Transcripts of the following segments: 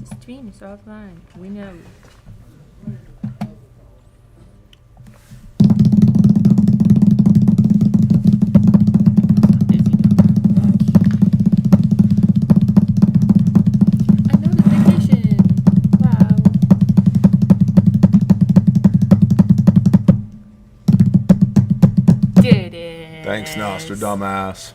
Stream is offline. We know. A notification. Wow. Did it. Thanks, Nostradamus.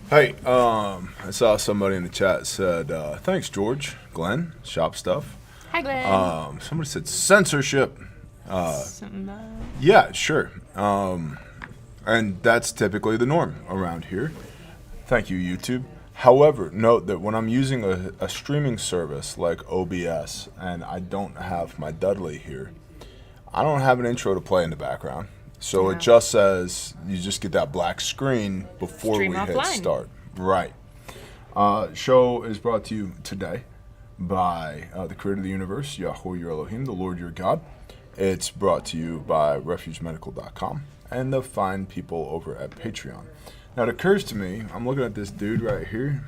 Hey, I saw somebody in the chat said, thanks, George. Glenn, shop stuff. Hi, Glenn. Somebody said censorship. Something about... Yeah, sure. And that's typically the norm around here. Thank you, YouTube. However, note that when I'm using a streaming service like OBS and I don't have my Dudley here, I don't have an intro to play in the background. So it just says, you just get that black screen before Stream we offline. hit start. Right. Show is brought to you today by the creator of the universe, Yahweh your Elohim, the Lord your God. It's brought to you by refugemedical.com and the fine people over at Patreon. Now it occurs to me, I'm looking at this dude right here.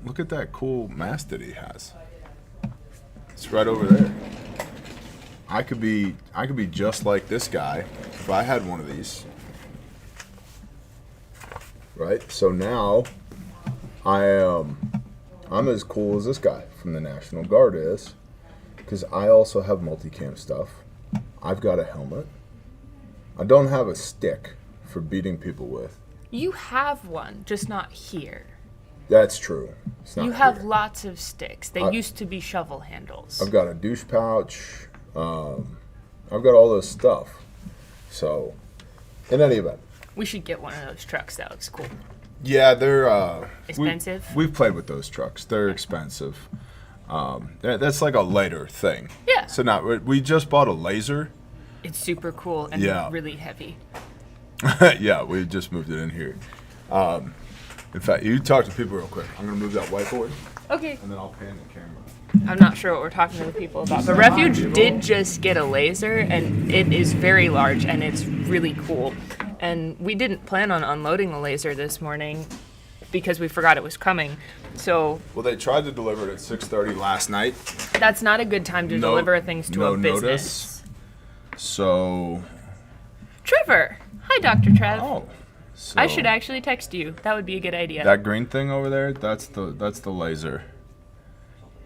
Look at that cool mask that he has. It's right over there. I could be just like this guy if I had one of these. Right? So now I'm as cool as this guy from the National Guard is, because I also have multicam stuff. I've got a helmet. I don't have a stick for beating people with. You have one, just not here. That's true. It's not You have here. lots of sticks. They used to be shovel handles. I've got a douche pouch. I've got all this stuff. So, in any event. We should get one of those trucks. That looks cool. Yeah, they're Expensive? We've played with those trucks. They're expensive. That's like a later thing. Yeah. So now we just bought a laser. It's super cool and Yeah. really heavy. Yeah, we just moved it in here. In fact, you talk to people real quick. I'm gonna move that whiteboard Okay. and then I'll pan the camera. I'm not sure what we're talking to the people about, but Refuge did just get a laser, and it is very large, and it's really cool. And we didn't plan on unloading the laser this morning because we forgot it was coming. So Well, they tried to deliver it at 6:30 last night. that's not a good time to No- deliver things to no a business. notice. So, Trevor! Hi, Dr. Trev. oh, so I should actually text you. That would be a good idea. that green thing over there. That's the laser.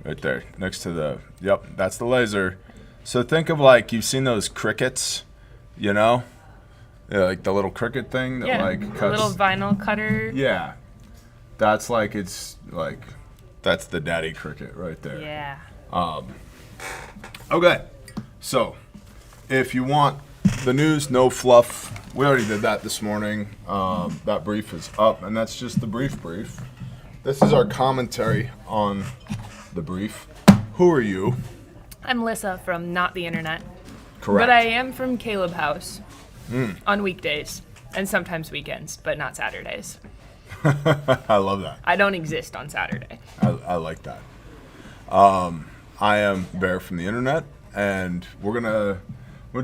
Right there, next to the. Yep, that's the laser. So think of like you've seen those crickets, you know, yeah, like the little cricket thing that yeah, like a cuts. little vinyl cutter. Yeah, that's like that's the daddy cricket right there. Yeah. Okay, so if you want the news, no fluff. We already did that this morning. That brief is up, and that's just the brief. This is our commentary on the brief. Who are you? I'm Lissa from Not the Internet. Correct. But I am from Caleb House on weekdays and sometimes weekends, but not Saturdays. I love that. I don't exist on Saturday. I like that. I am Bear from the Internet, and we're gonna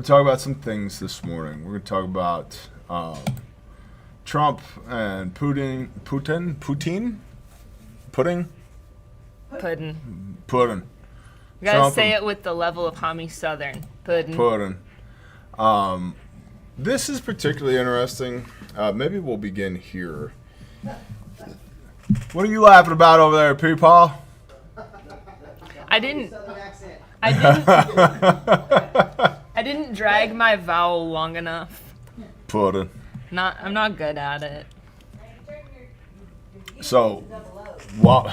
talk about some things this morning. We're gonna talk about Trump and Putin. Pudding. Pudding. You gotta Trump say and- it with the level of Homie Southern. Pudding. Pudding. This is particularly interesting. Maybe we'll begin here. What are you laughing about over there, Peepaw? I didn't drag my vowel long enough. Pudding. I'm not good at it. So, what?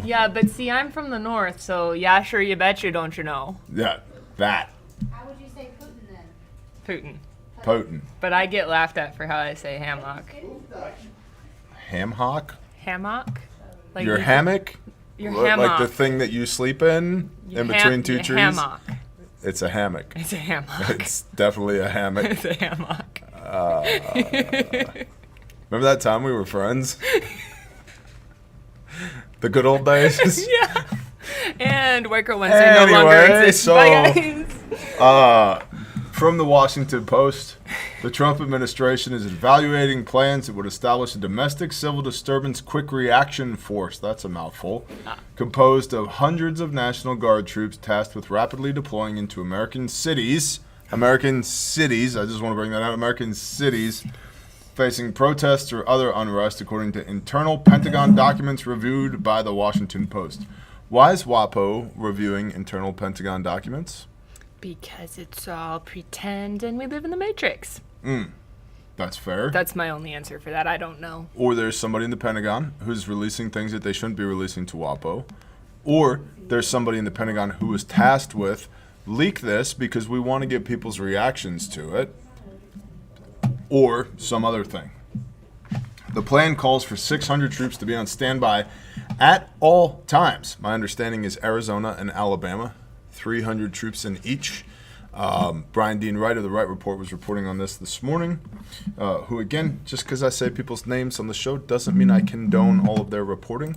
Yeah, but see, I'm from the north, so yeah, sure, you betcha, don't you know? Yeah, that. How would you say Putin then? Putin. Putin. But I get laughed at for how I say hammock. Ham hock? Hammock? Like Your hammock? Your Like hammock. the thing that you sleep in between two your trees? Hammock. It's a hammock. It's a hammock. It's definitely a hammock. It's a hammock. Remember that time we were friends? The good old days? Yeah. And Waco Wednesday no longer Anyway, exists. so- Bye, guys. From the Washington Post, The Trump administration is evaluating plans that would establish a domestic civil disturbance quick reaction force, that's a mouthful, composed of hundreds of National Guard troops tasked with rapidly deploying into American cities, I just want to bring that out, American cities, facing protests or other unrest, according to internal Pentagon documents reviewed by the Washington Post. Why is WAPO reviewing internal Pentagon documents? Because it's all pretend and we live in the Matrix. That's fair. That's my only answer for that. I don't know. Or there's somebody in the Pentagon who's releasing things that they shouldn't be releasing to WAPO. Or there's somebody in the Pentagon who was tasked with leak this because we want to get people's reactions to it. Or some other thing. The plan calls for 600 troops to be on standby at all times. My understanding is Arizona and Alabama, 300 troops in each. Brian Dean Wright of the Wright Report was reporting on this morning, who, again, just because I say people's names on the show doesn't mean I condone all of their reporting.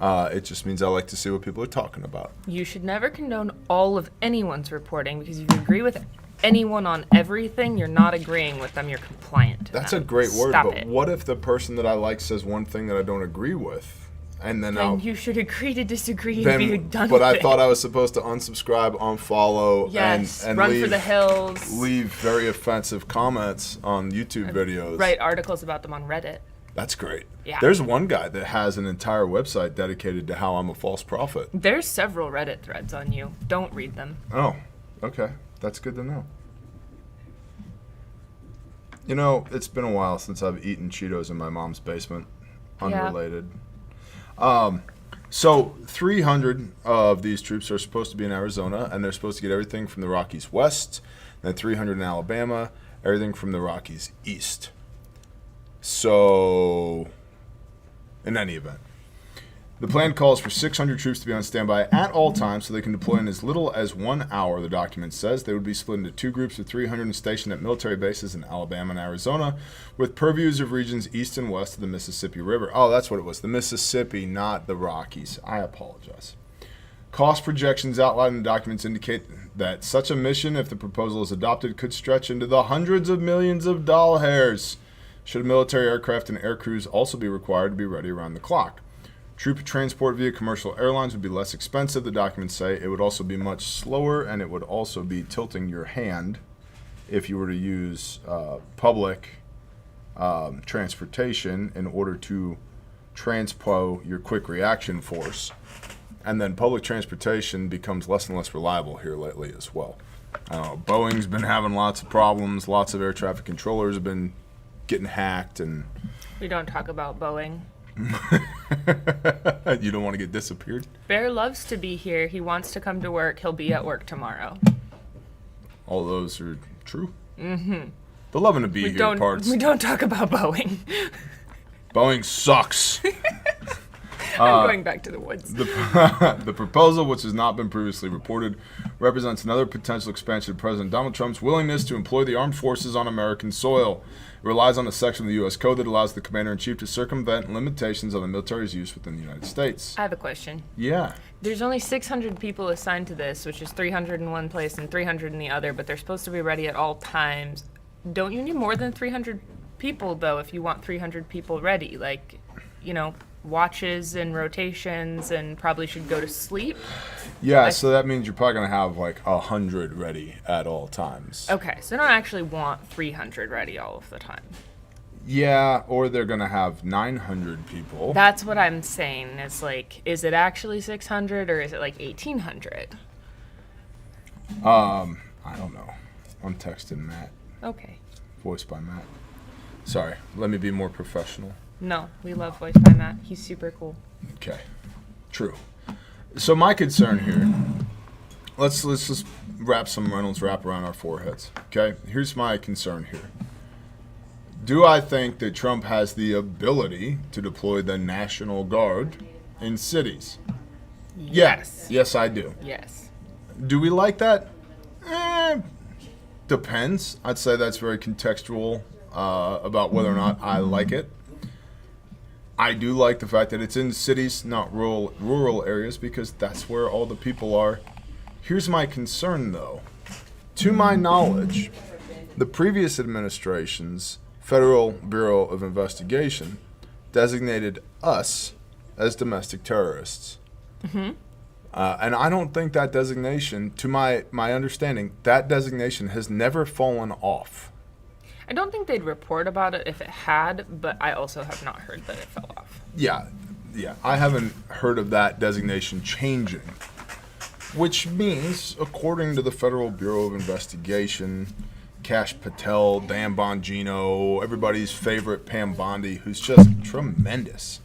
It just means I like to see what people are talking about. You should never condone all of anyone's reporting, because if you agree with anyone on everything, you're not agreeing with them, you're compliant to That's them. a great word, Stop but it. what if the person that I like says one thing that I don't agree with? And then Then you should agree to disagree and then, be done but with I it. thought I was supposed to unsubscribe, unfollow, Yes, and run leave, for the hills. leave very offensive comments on YouTube videos. Write articles about them on Reddit. That's great. Yeah. There's one guy that has an entire website dedicated to how I'm a false prophet. There's several Reddit threads on you. Don't read them. Oh, okay. That's good to know. You know, it's been a while since I've eaten Cheetos in my mom's basement. Unrelated. So 300 of these troops are supposed to be in Arizona, and they're supposed to get everything from the Rockies west, then 300 in Alabama, everything from the Rockies east. So, in any event, the plan calls for 600 troops to be on standby at all times so they can deploy in as little as 1 hour, the document says. They would be split into two groups of 300 and stationed at military bases in Alabama and Arizona, with purviews of regions east and west of the Mississippi River. Oh, that's what it was. The Mississippi, not the Rockies. I apologize. Cost projections outlined in the documents indicate that such a mission, if the proposal is adopted, could stretch into the hundreds of millions of dollars. Should military aircraft and air crews also be required to be ready around the clock? Troop transport via commercial airlines would be less expensive, the documents say. It would also be much slower, and it would also be tilting your hand if you were to use public transportation in order to transpo your quick reaction force. And then public transportation becomes less and less reliable here lately as well. Boeing's been having lots of problems. Lots of air traffic controllers have been getting hacked, and We don't talk about Boeing. you don't want to get disappeared? Bear loves to be here. He wants to come to work. He'll be at work tomorrow. All those are true? Mm-hmm. The loving to be here parts. We don't talk about Boeing. Boeing sucks. I'm going back to the woods. The proposal, which has not been previously reported, represents another potential expansion of President Donald Trump's willingness to employ the armed forces on American soil. It relies on a section of the U.S. Code that allows the Commander-in-Chief to circumvent limitations on the military's use within the United States. I have a question. Yeah. There's only 600 people assigned to this, which is 300 in one place and 300 in the other, but they're supposed to be ready at all times. Don't you need more than 300 people, though, if you want 300 people ready? Like, you know, watches and rotations, and probably should go to sleep. Yeah, so that means you're probably going to have like 100 ready at all times. Okay, so I don't actually want 300 ready all of the time. Yeah, or they're going to have 900 people. That's what I'm saying. Is like, is it actually 600 or is it like 1,800? I don't know. I'm texting Matt. Okay. Voiced by Matt. Sorry, let me be more professional. No, we love Voice by Matt. He's super cool. Okay, true. So my concern here, let's just wrap some Reynolds wrap around our foreheads. Okay, here's my concern here. Do I think that Trump has the ability to deploy the National Guard in cities? Yes. Yes, I do. Yes. Do we like that? Depends. I'd say that's very contextual about whether or not I like it. I do like the fact that it's in cities, not rural areas, because that's where all the people are. Here's my concern, though. To my knowledge, The previous administration's Federal Bureau of Investigation designated us as domestic terrorists. And I don't think that designation, to my understanding, that designation has never fallen off. I don't think they'd report about it if it had, but I also have not heard that it fell off. Yeah. I haven't heard of that designation changing, which means, according to the Federal Bureau of Investigation, Kash Patel, Dan Bongino, everybody's favorite Pam Bondi, who's just tremendous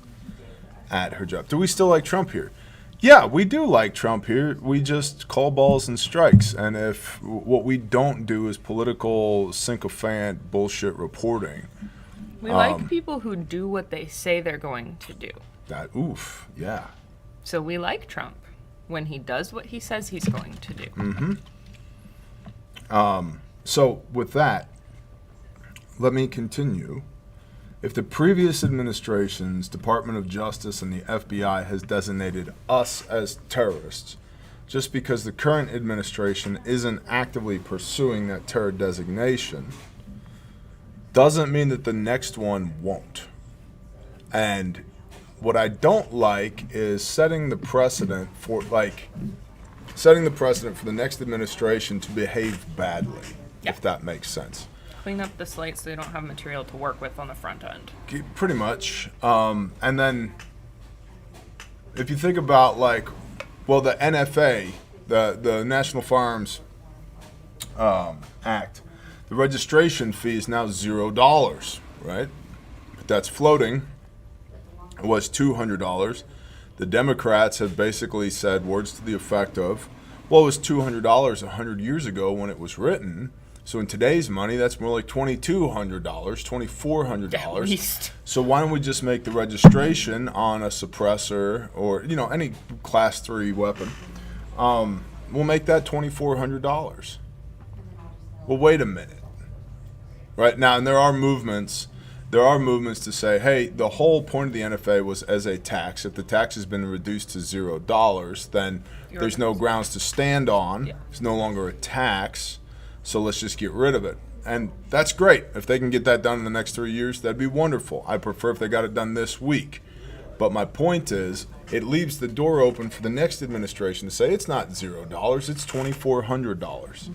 at her job. Do we still like Trump here? Yeah, we do like Trump here. We just call balls and strikes. And if what we don't do is political sycophant bullshit reporting. We like people who do what they say they're going to do. Yeah. So we like Trump when he does what he says he's going to do. So with that, let me continue. If the previous administration's Department of Justice and the FBI has designated us as terrorists, just because the current administration isn't actively pursuing that terror designation, doesn't mean that the next one won't. And what I don't like is setting the precedent for the next administration to behave badly, if that makes sense. Clean up the slate so they don't have material to work with on the front end. Pretty much. And then if you think about the NFA, the National Firearms Act, the registration fee is now $0, right? But that's floating. It was $200. The Democrats have basically said words to the effect of, well, it was $200 100 years ago when it was written. So in today's money, that's more like $2,200, $2,400. At least. So why don't we just make the registration on a suppressor or any class 3 weapon? We'll make that $2,400. Well, wait a minute. Right now, and there are movements to say, hey, the whole point of the NFA was as a tax. If the tax has been reduced to $0, then there's no grounds to stand on. It's no longer a tax. So let's just get rid of it. And that's great. If they can get that done in the next 3 years, that'd be wonderful. I prefer if they got it done this week. But my point is, it leaves the door open for the next administration to say it's not $0, it's $2,400.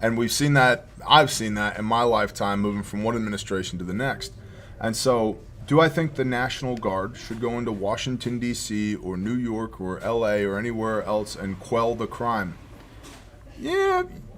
And we've seen that, I've seen that in my lifetime moving from one administration to the next. And so, do I think the National Guard should go into Washington, D.C. or New York or L.A. or anywhere else and quell the crime?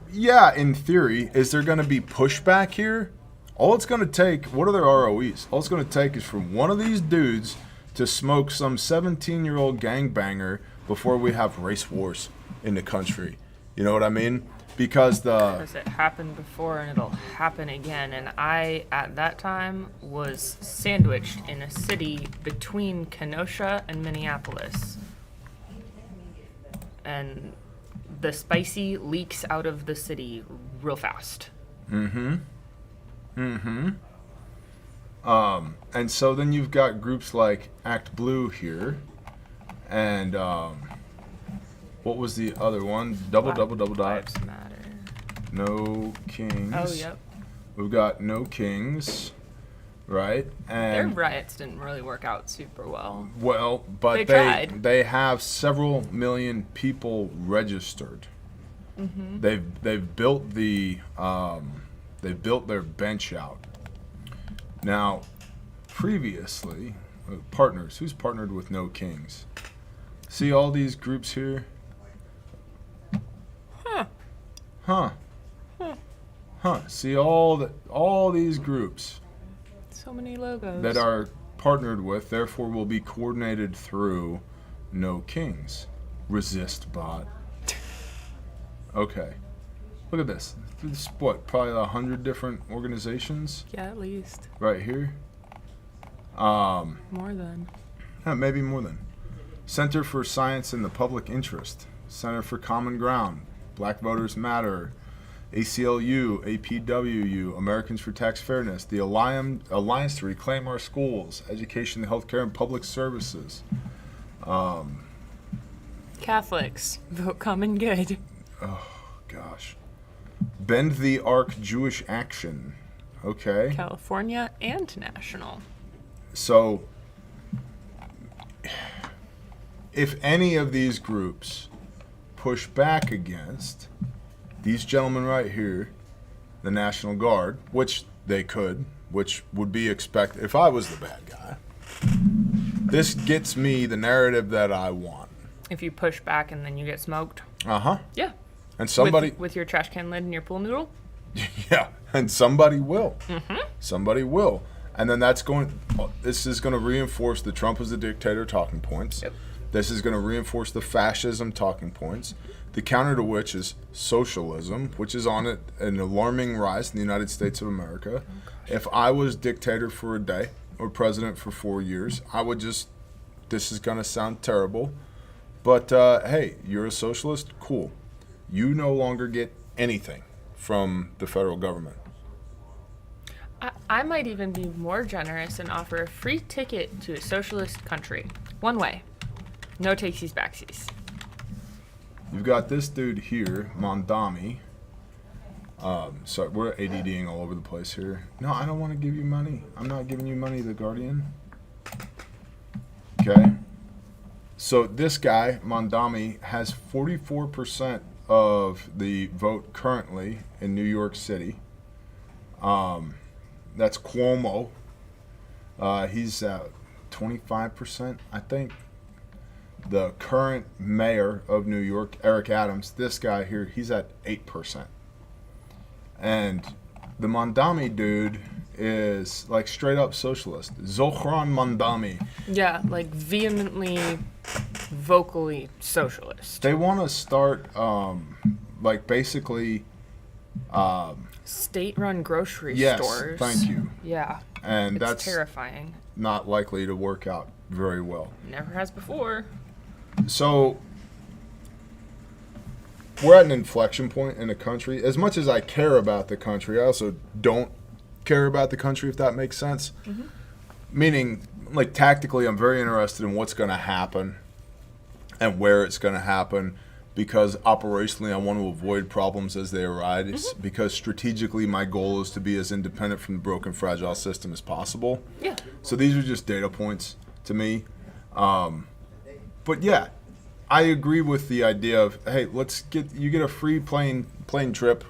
Yeah, in theory. Is there going to be pushback here? All it's going to take, what are their ROEs? All it's going to take is for one of these dudes to smoke some 17-year-old gangbanger before we have race wars in the country. You know what I mean? Because it happened before and it'll happen again. And I, at that time, was sandwiched in a city between Kenosha and Minneapolis. And the spicy leaks out of the city real fast. And so then you've got groups like Act Blue here, and what was the other one? Double dot. No Kings. Oh, yep. We've got No Kings, right? And their riots didn't really work out super well. Well, but they have several million people registered. They've built their bench out. Now, previously, partners. Who's partnered with No Kings? See all these groups here? See all these groups. So many logos. That are partnered with, therefore will be coordinated through No Kings. Resist bot. Okay. Look at this. This is what, probably 100 different organizations? Yeah, at least. Right here. More than. Maybe more than. Center for Science in the Public Interest. Center for Common Ground. Black Voters Matter. ACLU, APWU, Americans for Tax Fairness, the Alliance to Reclaim Our Schools, Education, Healthcare, and Public Services. Catholics, vote common good. Oh, gosh. Bend the Arc Jewish Action. Okay. California and national. So, if any of these groups push back against these gentlemen right here, the National Guard, which they could, which would be expected if I was the bad guy, this gets me the narrative that I want. If you push back and then you get smoked. Uh-huh. Yeah. And somebody... With your trash can lid and your pool noodle? Yeah, and somebody will. Mm-hmm. Somebody will. And then this is going to reinforce the Trump is a dictator talking points. Yep. This is going to reinforce the fascism talking points. The counter to which is socialism, which is on an alarming rise in the United States of America. If I was dictator for a day or president for 4 years, I would just, this is going to sound terrible, but hey, you're a socialist? Cool. You no longer get anything from the federal government. I might even be more generous and offer a free ticket to a socialist country. One way. No takesies backsies. You've got this dude here, Mondami. Sorry, we're ADDing all over the place here. No, I don't want to give you money. I'm not giving you money, The Guardian. Okay. So this guy, Mondami, has 44% of the vote currently in New York City. That's Cuomo. He's at 25%, I think. The current mayor of New York, Eric Adams, this guy here, he's at 8%. And the Mondami dude is like straight up socialist. Zohran Mondami. Yeah, like vehemently, vocally socialist. They want to start, like basically... state-run grocery Yes, stores. thank you. Yeah. And it's that's terrifying. not likely to work out very well. Never has before. So we're at an inflection point in the country. As much as I care about the country, I also don't care about the country, if that makes sense. Mm-hmm. Meaning, like, tactically, I'm very interested in what's going to happen and where it's going to happen, because operationally I want to avoid problems as they arise, mm-hmm. because strategically my goal is to be as independent from the broken, fragile system as possible. Yeah. So these are just data points to me. But yeah, I agree with the idea of, hey, you get a free plane trip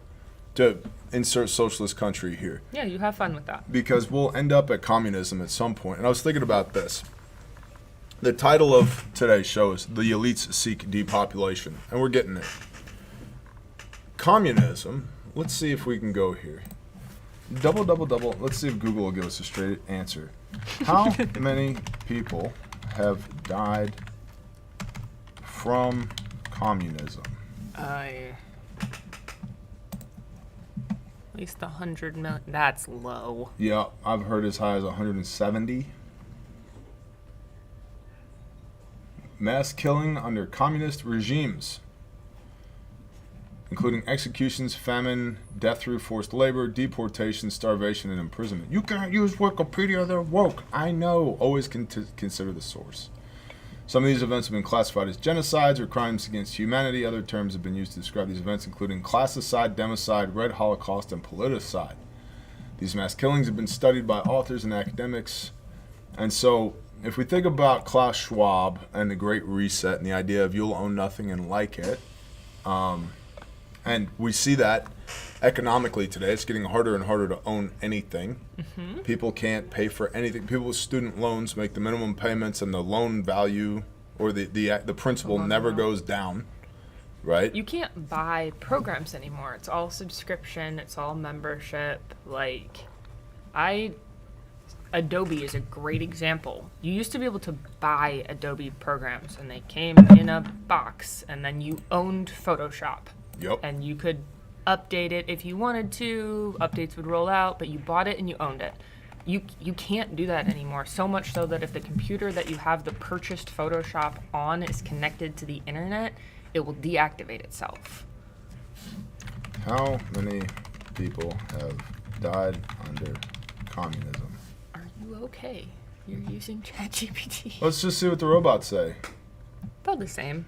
to insert socialist country here. Yeah, you have fun with that. Because we'll end up at communism at some point. And I was thinking about this. The title of today's show is The Elites Seek Depopulation. And we're getting there. Communism, let's see if we can go here. Double. Let's see if Google will give us a straight answer. How many people have died from communism? At least 100 million. That's low. Yeah, I've heard as high as 170. Mass killing under communist regimes, including executions, famine, death through forced labor, deportation, starvation, and imprisonment. You can't use Wikipedia, they're woke. I know. Always consider the source. Some of these events have been classified as genocides or crimes against humanity. Other terms have been used to describe these events, including classicide, democide, red holocaust, and politicide. These mass killings have been studied by authors and academics. And so, if we think about Klaus Schwab and the Great Reset and the idea of you'll own nothing and like it, and we see that economically today, it's getting harder and harder to own anything. Mm-hmm. People can't pay for anything. People with student loans make the minimum payments, and the loan value or the principal never goes down, right? You can't buy programs anymore. It's all subscription. It's all membership. Adobe is a great example. You used to be able to buy Adobe programs, and they came in a box, and then you owned Photoshop. Yep. And you could update it if you wanted to. Updates would roll out, but you bought it and you owned it. You can't do that anymore, so much so that if the computer that you have the purchased Photoshop on is connected to the internet, it will deactivate itself. How many people have died under communism? Are you okay? You're using ChatGPT. Let's just see what the robots say. About the same.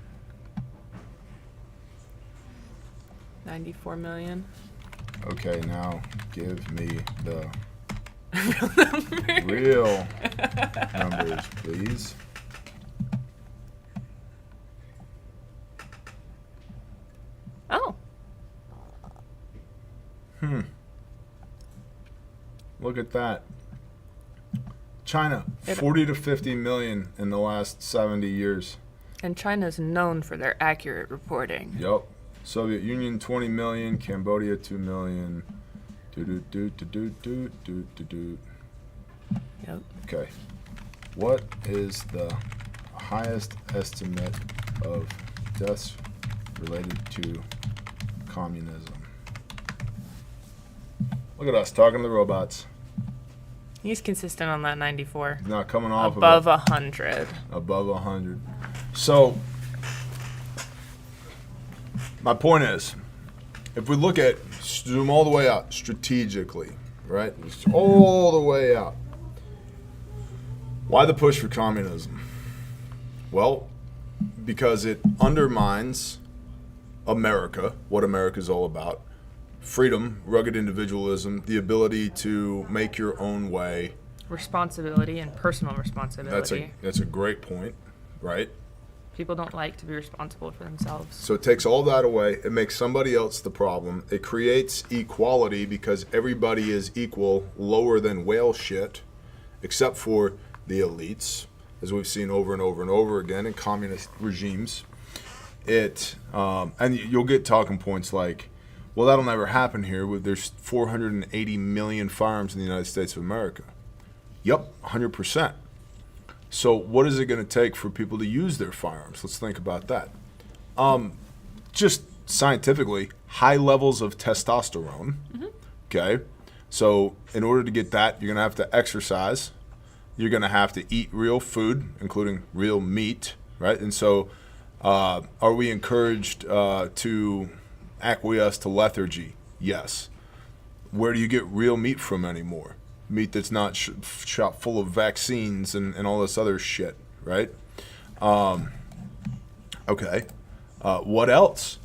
94 million. Okay, now give me the real numbers, please. Oh. Look at that. China, 40 to 50 million in the last 70 years. And China's known for their accurate reporting. Yep. Soviet Union, 20 million. Cambodia, 2 million. Yep. Okay. What is the highest estimate of deaths related to communism? Look at us talking to the robots. He's consistent on that 94. He's not coming off Above of 100. above 100. So, my point is, if we look at, zoom all the way out strategically, right? Just all the way out. Why the push for communism? Well, because it undermines America, what America's all about. Freedom, rugged individualism, the ability to make your own way. Responsibility and personal responsibility. That's a great point, right? People don't like to be responsible for themselves. So it takes all that away. It makes somebody else the problem. It creates equality because everybody is equal, lower than whale shit, except for the elites, as we've seen over and over and over again in communist regimes. And you'll get talking points like, well, that'll never happen here. There's 480 million firearms in the United States of America. Yep, 100%. So what is it going to take for people to use their firearms? Let's think about that. Just scientifically, high levels of testosterone. Mm-hmm. Okay. So in order to get that, you're going to have to exercise. You're going to have to eat real food, including real meat, right? And so are we encouraged to acquiesce to lethargy? Yes. Where do you get real meat from anymore? Meat that's not shot full of vaccines and all this other shit, right? Okay. What else?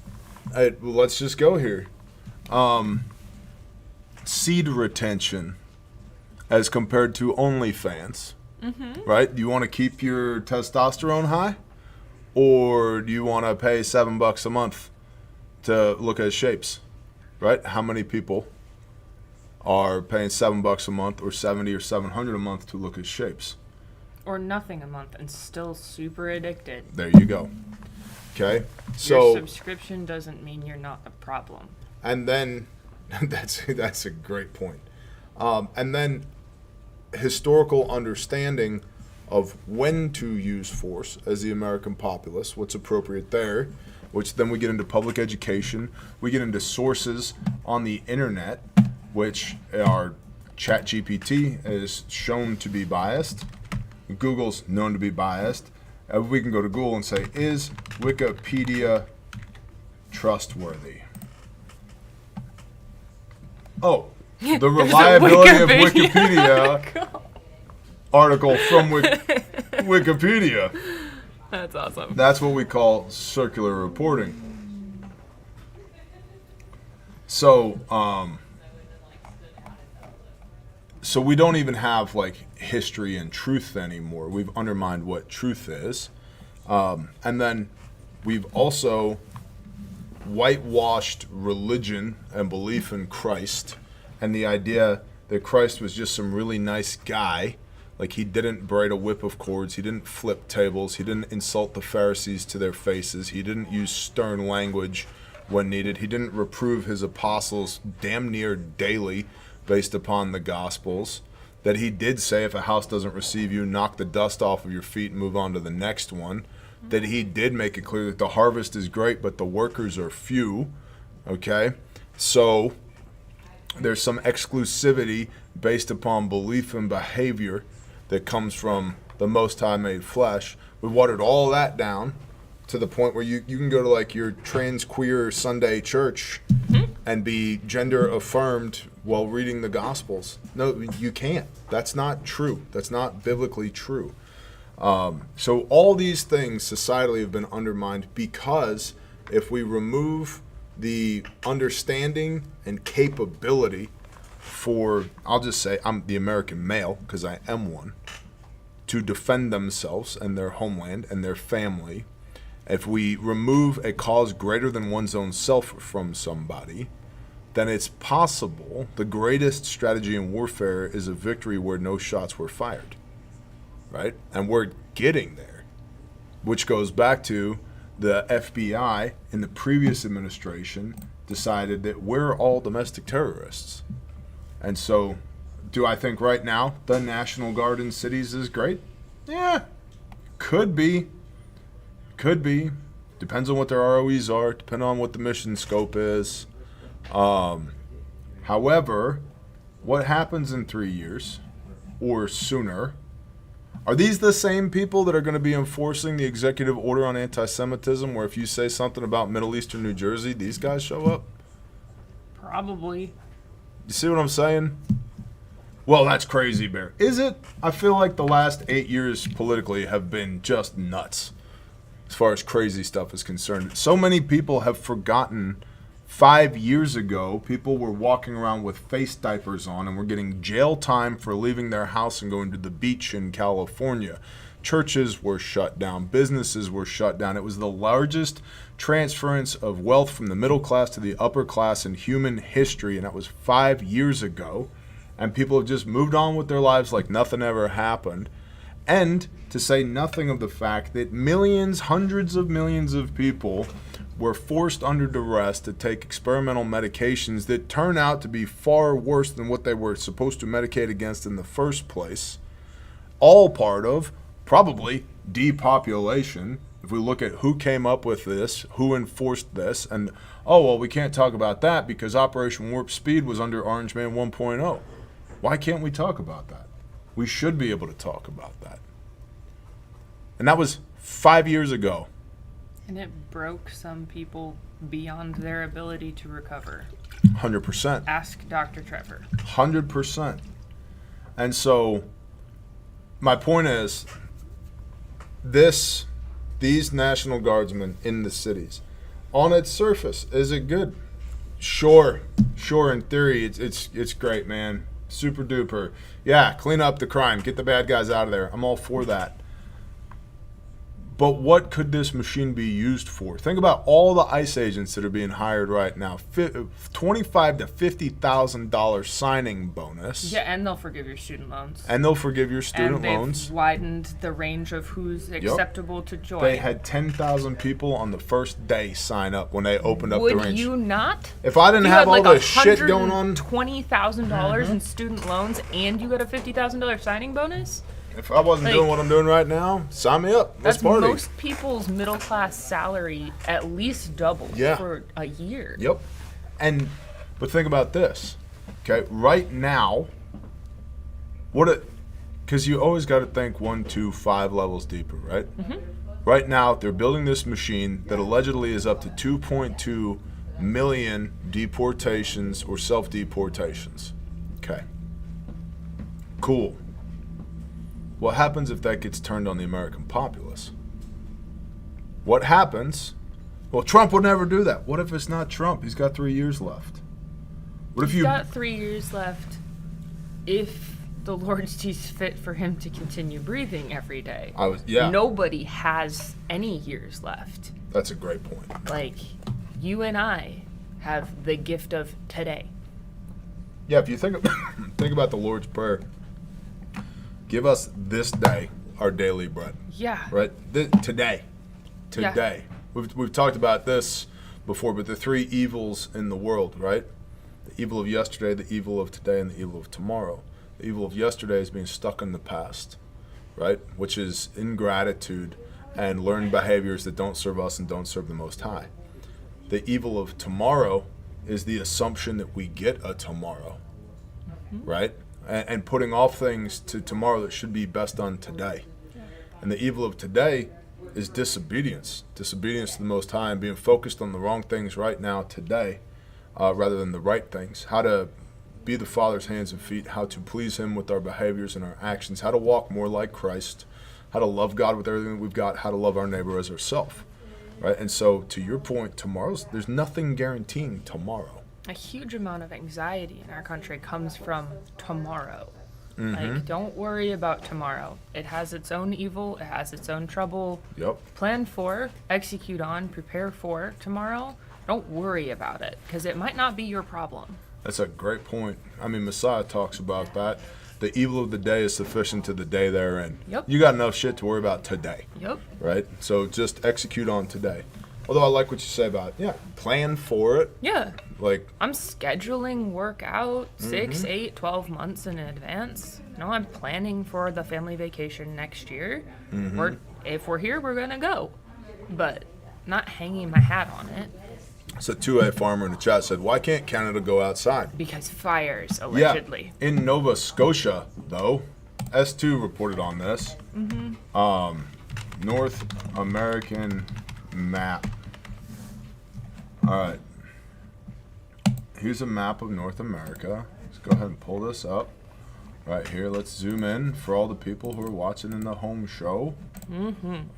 Let's just go here. Seed retention as compared to OnlyFans, right? Do you want to keep your testosterone high? Or do you want to pay $7 a month to look at shapes, right? How many people are paying $7 a month or $70 or $700 a month to look at shapes? Or nothing a month and still super addicted. There you go. Okay, so your subscription doesn't mean you're not a problem. And then that's a great point. And then historical understanding of when to use force as the American populace, what's appropriate there, which then we get into public education. We get into sources on the internet, which are ChatGPT is shown to be biased. Google's known to be biased. We can go to Google and say, is Wikipedia trustworthy? Oh, the reliability of Wikipedia article from Wikipedia. That's awesome. That's what we call circular reporting. So, so we don't even have like history and truth anymore. We've undermined what truth is. And then we've also whitewashed religion and belief in Christ and the idea that Christ was just some really nice guy. Like he didn't braid a whip of cords. He didn't flip tables. He didn't insult the Pharisees to their faces. He didn't use stern language when needed. He didn't reprove his apostles damn near daily based upon the Gospels. That he did say, if a house doesn't receive you, knock the dust off of your feet and move on to the next one. That he did make it clear that the harvest is great, but the workers are few. Okay? So there's some exclusivity based upon belief and behavior that comes from the Most High made flesh. We watered all that down to the point where you can go to like your trans queer Sunday church and be gender affirmed while reading the Gospels. No, you can't. That's not true. That's not biblically true. So all these things societally have been undermined because if we remove the understanding and capability for, I'll just say, I'm the American male, because I am one, to defend themselves and their homeland and their family. If we remove a cause greater than one's own self from somebody, then it's possible the greatest strategy in warfare is a victory where no shots were fired, right? And we're getting there, which goes back to the FBI in the previous administration decided that we're all domestic terrorists. And so, do I think right now the National Guard in cities is great? Yeah, could be. Could be. Depends on what their ROEs are, depending on what the mission scope is. However, what happens in 3 years or sooner? Are these the same people that are going to be enforcing the executive order on anti-Semitism, where if you say something about Middle Eastern New Jersey, these guys show up? Probably. You see what I'm saying? Well, that's crazy, Bear. Is it? I feel like the last 8 years politically have been just nuts as far as crazy stuff is concerned. So many people have forgotten 5 years ago, people were walking around with face diapers on and were getting jail time for leaving their house and going to the beach in California. Churches were shut down. Businesses were shut down. It was the largest transference of wealth from the middle class to the upper class in human history, and that was 5 years ago. And people have just moved on with their lives like nothing ever happened. And to say nothing of the fact that millions, hundreds of millions of people were forced under duress to take experimental medications that turn out to be far worse than what they were supposed to medicate against in the first place. All part of probably depopulation. If we look at who came up with this, who enforced this, and we can't talk about that because Operation Warp Speed was under Orange Man 1.0. Why can't we talk about that? We should be able to talk about that. And that was 5 years ago. And it broke some people beyond their ability to recover. 100%. Ask Dr. Trevor. 100%. And so my point is, these National Guardsmen in the cities, on its surface, is it good? Sure, in theory, it's great, man. Super duper. Yeah, clean up the crime. Get the bad guys out of there. I'm all for that. But what could this machine be used for? Think about all the ICE agents that are being hired right now. $25,000 to $50,000 signing bonus. Yeah, and they'll forgive your student loans. And they've widened the range of who's acceptable to join. They had 10,000 people on the first day sign up when they opened up the range. Would you not? If I didn't have all this shit going on, $120,000 in student loans, and you got a $50,000 signing bonus. If I wasn't doing what I'm doing right now, sign me up. Let's party. That's most people's middle class salary, at least double for a year. Yep. But think about this. Okay, right now, because you always got to think 1, 2, 5 levels deeper, right? Mm-hmm. Right now, they're building this machine that allegedly is up to 2.2 million deportations or self-deportations. Okay. Cool. What happens if that gets turned on the American populace? What happens? Well, Trump would never do that. What if it's not Trump? He's got 3 years left. He's got 3 years left if the Lord sees fit for him to continue breathing every day. Nobody has any years left. That's a great point. Like, you and I have the gift of today. Yeah, if you think about the Lord's Prayer, give us this day our daily bread. Yeah. Right? Today. Yeah. We've talked about this before, but the 3 evils in the world, right? The evil of yesterday, the evil of today, and the evil of tomorrow. The evil of yesterday is being stuck in the past, right? Which is ingratitude and learned behaviors that don't serve us and don't serve the Most High. The evil of tomorrow is the assumption that we get a tomorrow, right? And putting off things to tomorrow that should be best done today. And the evil of today is disobedience to the Most High, and being focused on the wrong things right now today rather than the right things. How to be the Father's hands and feet, how to please Him with our behaviors and our actions, how to walk more like Christ, how to love God with everything that we've got, how to love our neighbor as ourselves. right? And so, to your point, there's nothing guaranteeing tomorrow. A huge amount of anxiety in our country comes from tomorrow. Mm-hmm. Like, don't worry about tomorrow. It has its own evil. It has its own trouble. Yep. Plan for, execute on, prepare for tomorrow. Don't worry about it, because it might not be your problem. That's a great point. I mean, Messiah talks about that. The evil of the day is sufficient to the day therein. Yep. You got enough shit to worry about today. Yep. Right? So just execute on today. Although I like what you say about, plan for it. Yeah. Like, I'm scheduling work out 6, 8, 12 months in advance. I'm planning for the family vacation next year. If we're here, we're going to go. But not hanging my hat on it. so 2A farmer in the chat said, why can't Canada go outside? Because fires, allegedly. Yeah. In Nova Scotia, though, S2 reported on this. North American map. All right. Here's a map of North America. Let's go ahead and pull this up. Right here, let's zoom in for all the people who are watching in the home show.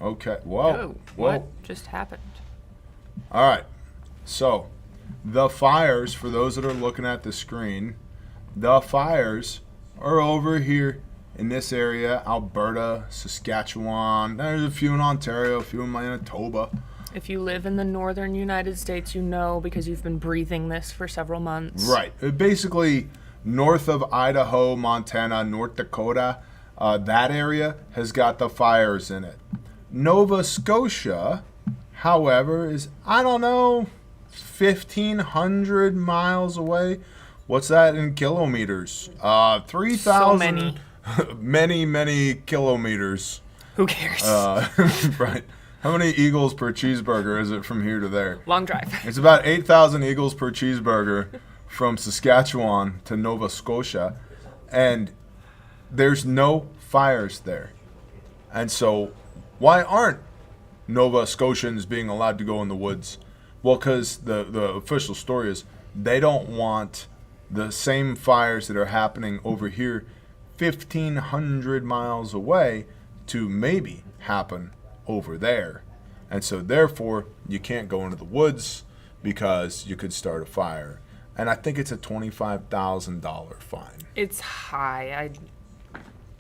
Okay, whoa. Oh, what just happened? All right, so the fires, for those that are looking at the screen, the fires are over here in this area, Alberta, Saskatchewan. There's a few in Ontario, a few in Manitoba. If you live in the northern United States, you know, because you've been breathing this for several months. Right. Basically, north of Idaho, Montana, North Dakota, that area has got the fires in it. Nova Scotia, however, is, 1,500 miles away. What's that in kilometers? 3,000. So many. many kilometers. Who cares? Right. How many eagles per cheeseburger is it from here to there? Long drive. It's about 8,000 eagles per cheeseburger from Saskatchewan to Nova Scotia, and there's no fires there. And so why aren't Nova Scotians being allowed to go in the woods? Well, because the official story is they don't want the same fires that are happening over here 1,500 miles away to maybe happen over there. And so therefore you can't go into the woods because you could start a fire. And I think it's a $25,000 fine. It's high.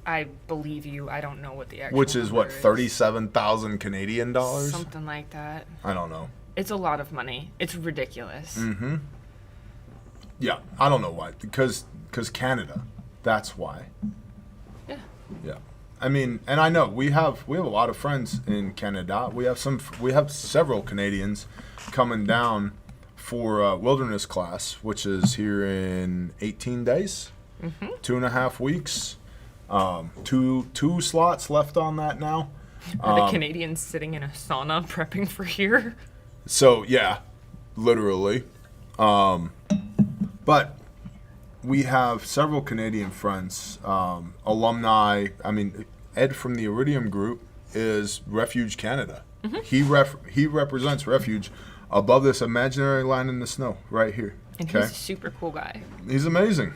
I believe you. I don't know what the actual Which is number what, 37,000 Canadian dollars? Something like that. I don't know. It's a lot of money. It's ridiculous. Yeah, I don't know why. Because Canada. That's why. Yeah. Yeah. I mean, and I know we have a lot of friends in Canada. We have several Canadians coming down for wilderness class, which is here in 18 days, 2.5 weeks. Two slots left on that now. Are the Canadians sitting in a sauna prepping for here? So yeah, literally. But we have several Canadian friends, alumni. I mean, Ed from the Iridium Group is Refuge Canada. He represents Refuge above this imaginary line in the snow right here. And he's a super cool guy. He's amazing.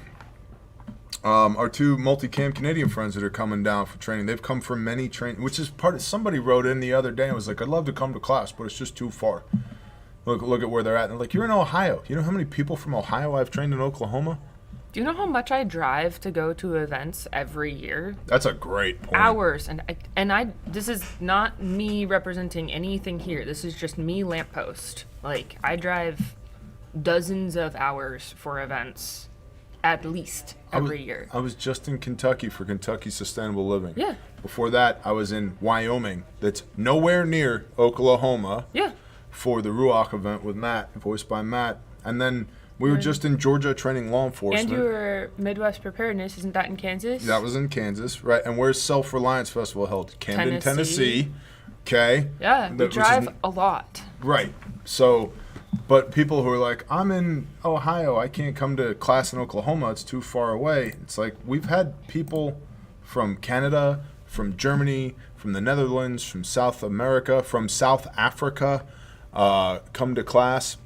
Our two multi-camp Canadian friends that are coming down for training, they've come from many training, which is part of, somebody wrote in the other day and was like, I'd love to come to class, but it's just too far. Look at where they're at. And they're like, you're in Ohio. You know how many people from Ohio I've trained in Oklahoma? Do you know how much I drive to go to events every year? That's a great point. Hours. And I this is not me representing anything here. This is just me lamppost. Like, I drive dozens of hours for events at least every year. I was just in Kentucky for Kentucky Sustainable Living. Yeah. Before that, I was in Wyoming. That's nowhere near Oklahoma. Yeah. For the Ruach event with Matt, voiced by Matt. And then we were just in Georgia training law enforcement. And you were Midwest Preparedness. Isn't that in Kansas? That was in Kansas, right? And where's Self-Reliance Festival held? Camden, Tennessee. Okay. Yeah, we drive a lot. Right. So, but people who are like, I'm in Ohio, I can't come to class in Oklahoma, it's too far away. It's like, we've had people from Canada, from Germany, from the Netherlands, from South America, from South Africa, come to class.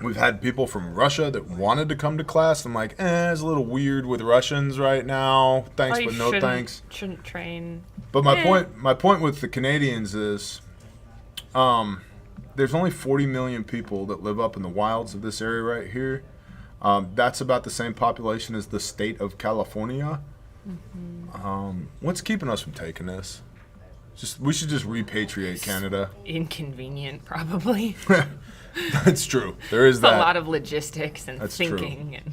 We've had people from Russia that wanted to come to class. I'm like, it's a little weird with Russians right now. Thanks, but no thanks. Shouldn't train. But my point with the Canadians is, there's only 40 million people that live up in the wilds of this area right here. That's about the same population as the state of California. What's keeping us from taking this? We should just repatriate Canada. Inconvenient, probably. That's true. There is It's that. a lot of logistics and That's thinking. true. And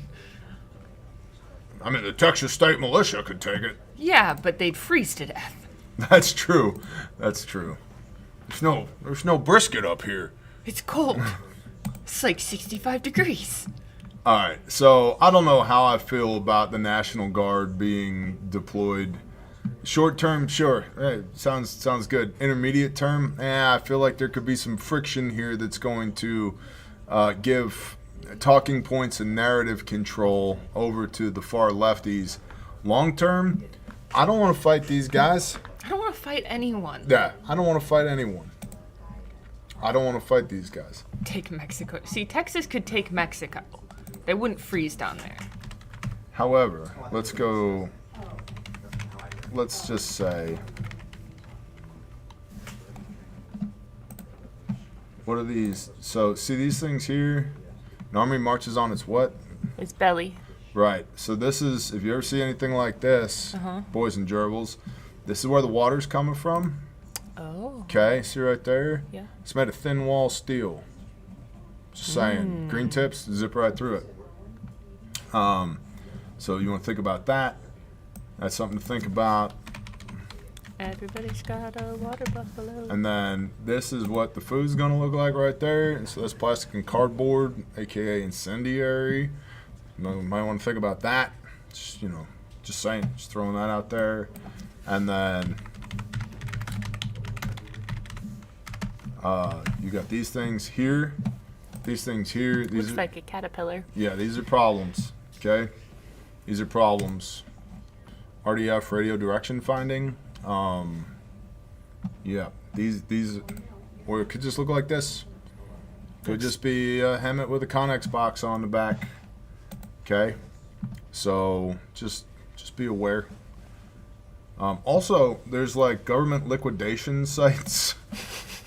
I mean, the Texas State Militia could take it. yeah, but they'd freeze to death. That's true. That's true. There's no brisket up here. It's cold. It's like 65 degrees. All right. So I don't know how I feel about the National Guard being deployed. Short term, sure. Hey, sounds good. Intermediate term, I feel like there could be some friction here that's going to give talking points and narrative control over to the far lefties. Long term, I don't want to fight these guys. I don't want to fight anyone. Yeah, I don't want to fight anyone. I don't want to fight these guys. Take Mexico. See, Texas could take Mexico. They wouldn't freeze down there. However, let's just say, what are these? So, see these things here? An army marches on its what? It's belly. Right. So this is, if you ever see anything like this, boys and gerbils, this is where the water's coming from. Oh. Okay, see right there? Yeah. It's made of thin wall steel. Just saying. Green tips, zip right through it. So you want to think about that. That's something to think about. Everybody's got a water buffalo. And then this is what the food's going to look like right there. And so that's plastic and cardboard, aka incendiary. You might want to think about that. Just saying, just throwing that out there. And then you got these things here. These things here. Looks like a caterpillar. Yeah, these are problems. Okay? These are problems. RDF, radio direction finding. Yeah, these, or it could just look like this. Could just be a helmet with a Connex box on the back. Okay, so just be aware. Also, there's like government liquidation sites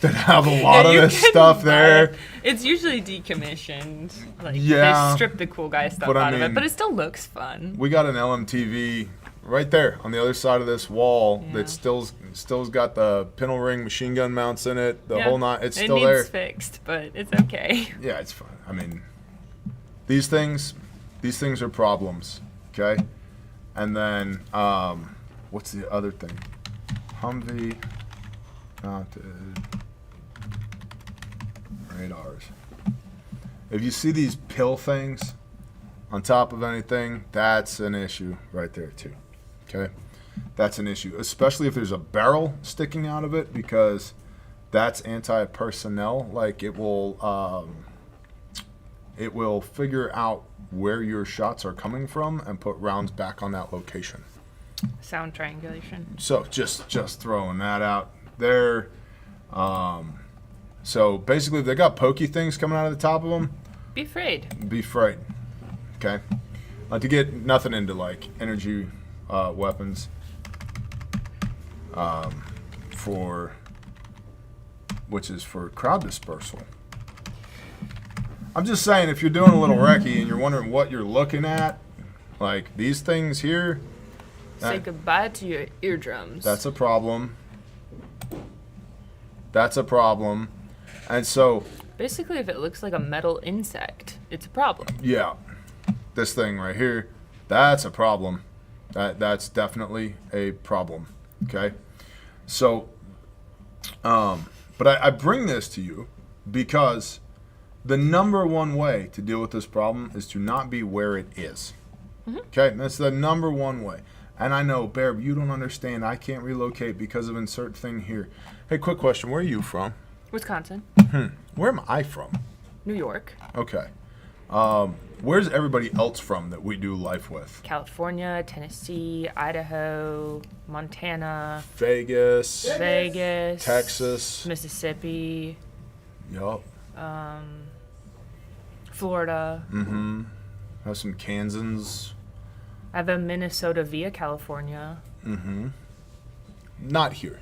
that have a lot of you this can stuff buy there. it. It's usually decommissioned. Like Yeah, they strip the cool guy stuff but I out of mean, it, but it still looks fun. We got an LMTV right there on the other side of this wall that still's got the pintle ring machine gun mounts in it. The whole nine, it's still there. It needs fixed, but it's okay. Yeah, it's fine. I mean, these things are problems. Okay, and then what's the other thing? Humvee mounted radars. If you see these pill things on top of anything, that's an issue right there too. Okay, that's an issue, especially if there's a barrel sticking out of it, because that's anti-personnel. Like it will figure out where your shots are coming from and put rounds back on that location. Sound triangulation. So just throwing that out there. So basically, if they got pokey things coming out of the top of them, Be afraid. be afraid. Okay, to get nothing into like energy weapons which is for crowd dispersal. I'm just saying, if you're doing a little recce and you're wondering what you're looking at, like these things here, Say goodbye to your eardrums. that's a problem. That's a problem. And so, Basically, if it looks like a metal insect, it's a problem. yeah, this thing right here, that's a problem. That's definitely a problem. Okay, so, but I bring this to you because the number one way to deal with this problem is to not be where it is. Okay, that's the number one way. And I know, Bear, you don't understand. I can't relocate because of insert thing here. Hey, quick question. Where are you from? Wisconsin. Where am I from? New York. Okay. Where's everybody else from that we do life with? California, Tennessee, Idaho, Montana, Vegas, Texas, Mississippi, yup. Florida. Have some Kansans. I have a Minnesota via California. Not here.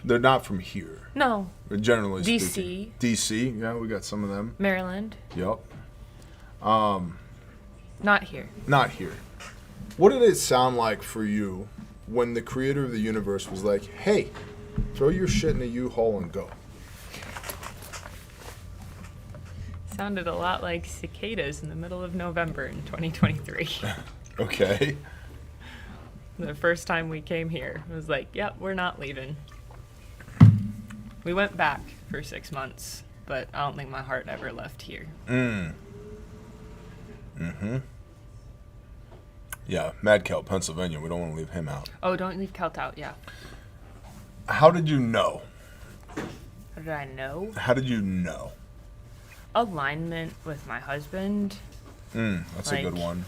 They're not from here. No. But generally DC. speaking. DC. Yeah, we got some of them. Maryland. Yep. Not here. Not here. What did it sound like for you when the creator of the universe was like, hey, throw your shit in a U-Haul and go? Sounded a lot like cicadas in the middle of November in 2023. Okay. The first time we came here, it was like, yep, we're not leaving. We went back for 6 months, but I don't think my heart ever left here. Yeah, Mad Cow, Pennsylvania. We don't want to leave him out. Oh, don't leave Celt out, yeah. How did you know? How did I know? How did you know? Alignment with my husband. That's a good one.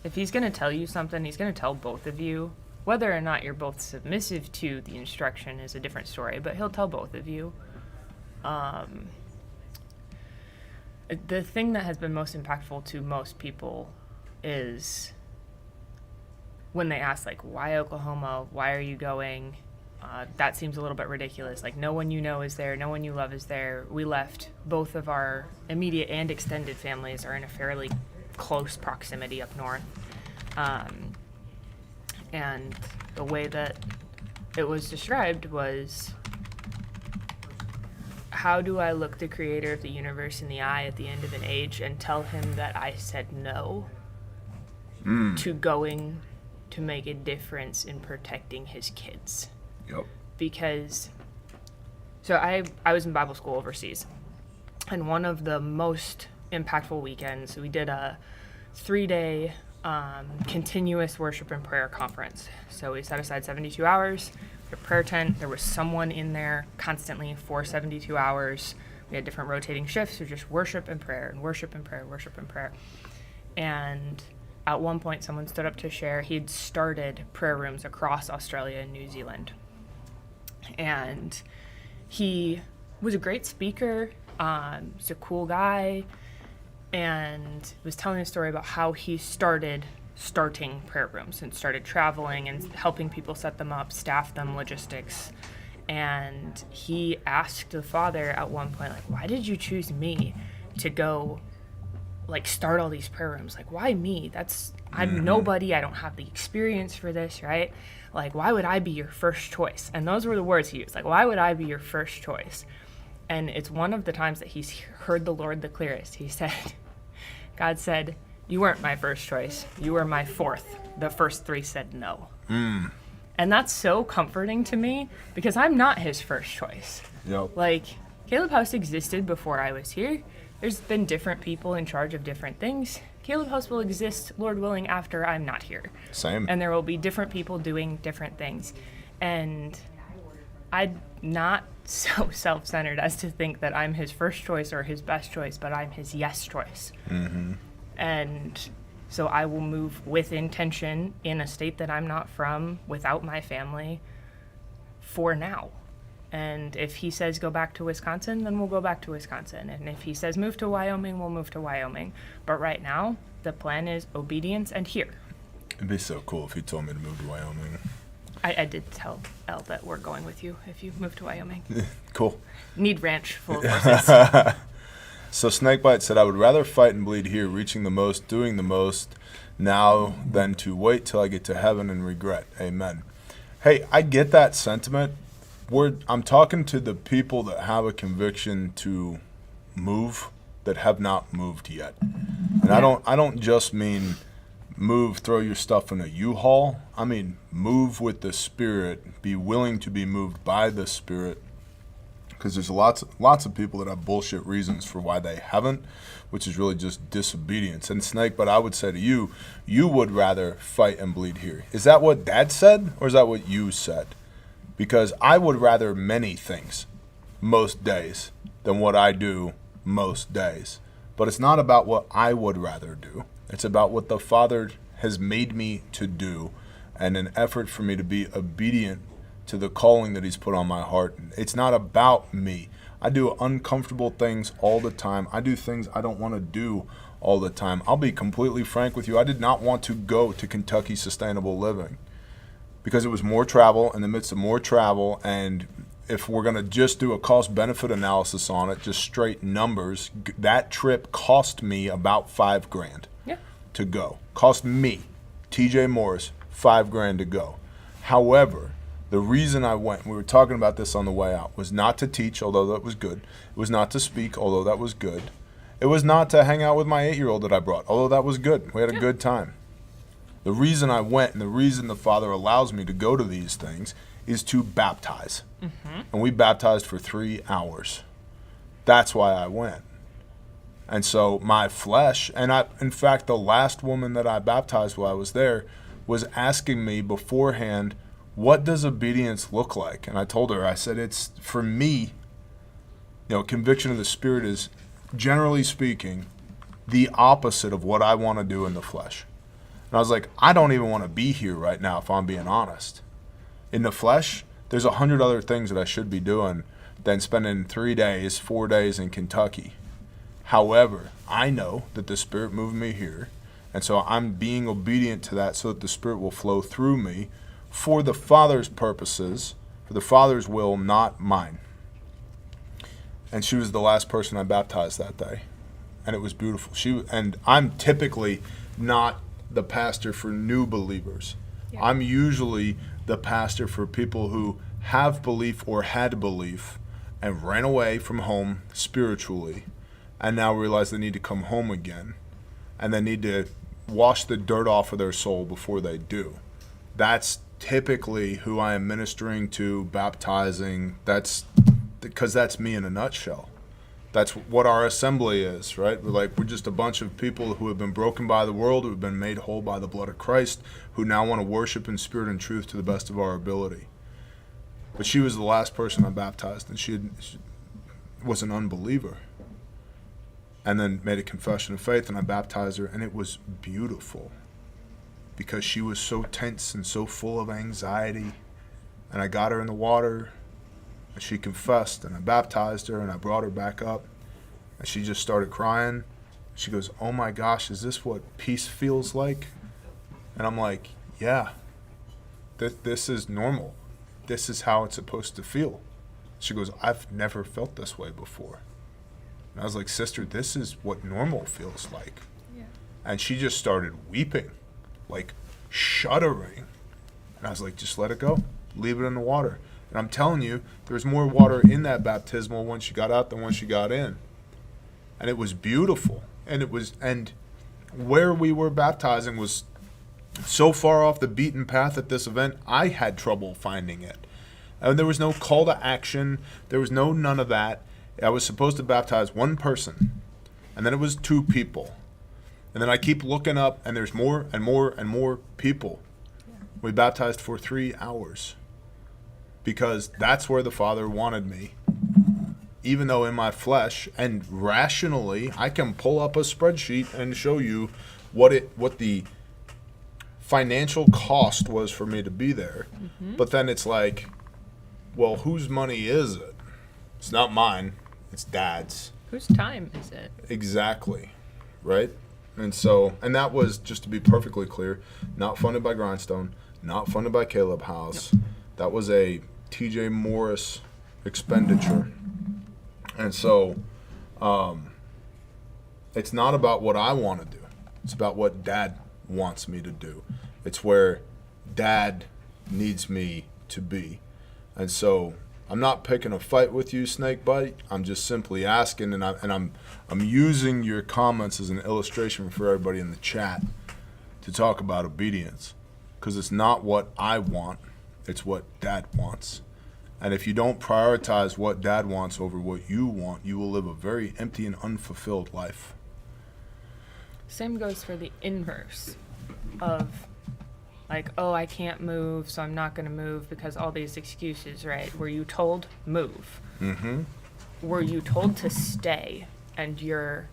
If he's going to tell you something, he's going to tell both of you. Whether or not you're both submissive to the instruction is a different story, but he'll tell both of you. The thing that has been most impactful to most people is when they ask, like, why Oklahoma? Why are you going? That seems a little bit ridiculous. Like, no one you know is there. No one you love is there. We left. Both of our immediate and extended families are in a fairly close proximity up north. And the way that it was described was, how do I look the creator of the universe in the eye at the end of an age and tell him that I said no to going to make a difference in protecting his kids? Yep. Because, so I was in Bible school overseas, and one of the most impactful weekends, we did a 3-day continuous worship and prayer conference. So we set aside 72 hours, a prayer tent. There was someone in there constantly for 72 hours. We had different rotating shifts, so just worship and prayer and worship and prayer, worship and prayer. And at one point, someone stood up to share. He'd started prayer rooms across Australia and New Zealand. And he was a great speaker. He's a cool guy. And was telling a story about how he starting prayer rooms and started traveling and helping people set them up, staff them, logistics. And he asked the father at one point, like, why did you choose me to go, like, start all these prayer rooms? Like, why me? I'm nobody. I don't have the experience for this, right? Like, why would I be your first choice? And those were the words he used. Like, why would I be your first choice? And it's one of the times that he's heard the Lord the clearest. He said, God said, you weren't my first choice. You were my fourth. The first 3 said no. And that's so comforting to me because I'm not his first choice. Yep. Like, Caleb House existed before I was here. There's been different people in charge of different things. Caleb House will exist, Lord willing, after I'm not here. Same. And there will be different people doing different things. And I'm not so self-centered as to think that I'm his first choice or his best choice, but I'm his yes choice. And so I will move with intention in a state that I'm not from, without my family, for now. And if he says go back to Wisconsin, then we'll go back to Wisconsin. And if he says move to Wyoming, we'll move to Wyoming. But right now, the plan is obedience and here. It'd be so cool if he told me to move to Wyoming. I did tell Elle that we're going with you if you move to Wyoming. Cool. Need ranch full of horses. So Snakebite said, I would rather fight and bleed here, reaching the most, doing the most, now than to wait till I get to heaven and regret. Amen. Hey, I get that sentiment. I'm talking to the people that have a conviction to move that have not moved yet. And I don't just mean move, throw your stuff in a U-Haul. I mean, move with the Spirit, be willing to be moved by the Spirit. Because there's lots of people that have bullshit reasons for why they haven't, which is really just disobedience. And Snake, but I would say to you, you would rather fight and bleed here. Is that what Dad said, or is that what you said? Because I would rather many things most days than what I do most days. But it's not about what I would rather do. It's about what the Father has made me to do, and an effort for me to be obedient to the calling that he's put on my heart. It's not about me. I do uncomfortable things all the time. I do things I don't want to do all the time. I'll be completely frank with you. I did not want to go to Kentucky Sustainable Living. because it was more travel in the midst of more travel. And if we're going to just do a cost-benefit analysis on it, just straight numbers, that trip cost me about $5,000 to go. Cost me, TJ Morris, $5,000 to go. However, the reason I went, we were talking about this on the way out, was not to teach, although that was good. It was not to speak, although that was good. It was not to hang out with my 8-year-old that I brought, although that was good. We had a good time. The reason I went and the reason the Father allows me to go to these things is to baptize. And we baptized for 3 hours. That's why I went. And so my flesh, and in fact, the last woman that I baptized while I was there was asking me beforehand, what does obedience look like? And I told her, I said, it's, for me, conviction of the Spirit is, generally speaking, the opposite of what I want to do in the flesh. And I was like, I don't even want to be here right now, if I'm being honest. In the flesh, there's 100 other things that I should be doing than spending 4 days in Kentucky. However, I know that the Spirit moved me here, and so I'm being obedient to that so that the Spirit will flow through me for the Father's purposes, for the Father's will, not mine. And she was the last person I baptized that day, and it was beautiful. And I'm typically not the pastor for new believers. Yeah. I'm usually the pastor for people who have belief or had belief and ran away from home spiritually and now realize they need to come home again and they need to wash the dirt off of their soul before they do. That's typically who I am ministering to, baptizing. That's because that's me in a nutshell. That's what our assembly is, right? We're just a bunch of people who have been broken by the world, who have been made whole by the blood of Christ, who now want to worship in spirit and truth to the best of our ability. But she was the last person I baptized, and she was an unbeliever. And then made a confession of faith, and I baptized her, and it was beautiful because she was so tense and so full of anxiety. And I got her in the water, and she confessed, and I baptized her, and I brought her back up, and she just started crying. She goes, "Oh my gosh, is this what peace feels like?" And I'm like, yeah, this is normal. This is how it's supposed to feel. She goes, "I've never felt this way before." And I was like, "Sister, this is what normal feels like." Yeah. And she just started weeping, like shuddering. And I was like, "Just let it go. Leave it in the water." And I'm telling you, there's more water in that baptismal once you got out than once you got in. And it was beautiful. And where we were baptizing was so far off the beaten path at this event, I had trouble finding it. And there was no call to action. There was none of that. I was supposed to baptize one person, and then it was 2 people. And then I keep looking up, and there's more and more and more people. Yeah. We baptized for 3 hours because that's where the Father wanted me. Even though in my flesh and rationally, I can pull up a spreadsheet and show you what the financial cost was for me to be there. Mm-hmm. But then it's like, well, whose money is it? It's not mine. It's Dad's. Whose time is it? Exactly. Right? And that was, just to be perfectly clear, not funded by Grindstone, not funded by Caleb House. Nope. That was a TJ Morris expenditure. And so it's not about what I want to do. It's about what Dad wants me to do. It's where Dad needs me to be. And so I'm not picking a fight with you, Snakebite. I'm just simply asking, and I'm using your comments as an illustration for everybody in the chat to talk about obedience, because it's not what I want, it's what Dad wants. And if you don't prioritize what Dad wants over what you want, you will live a very empty and unfulfilled life. Same goes for the inverse of, like, oh, I can't move, so I'm not going to move because all these excuses, right? Were you told move? Mm-hmm. Were you told to stay and you're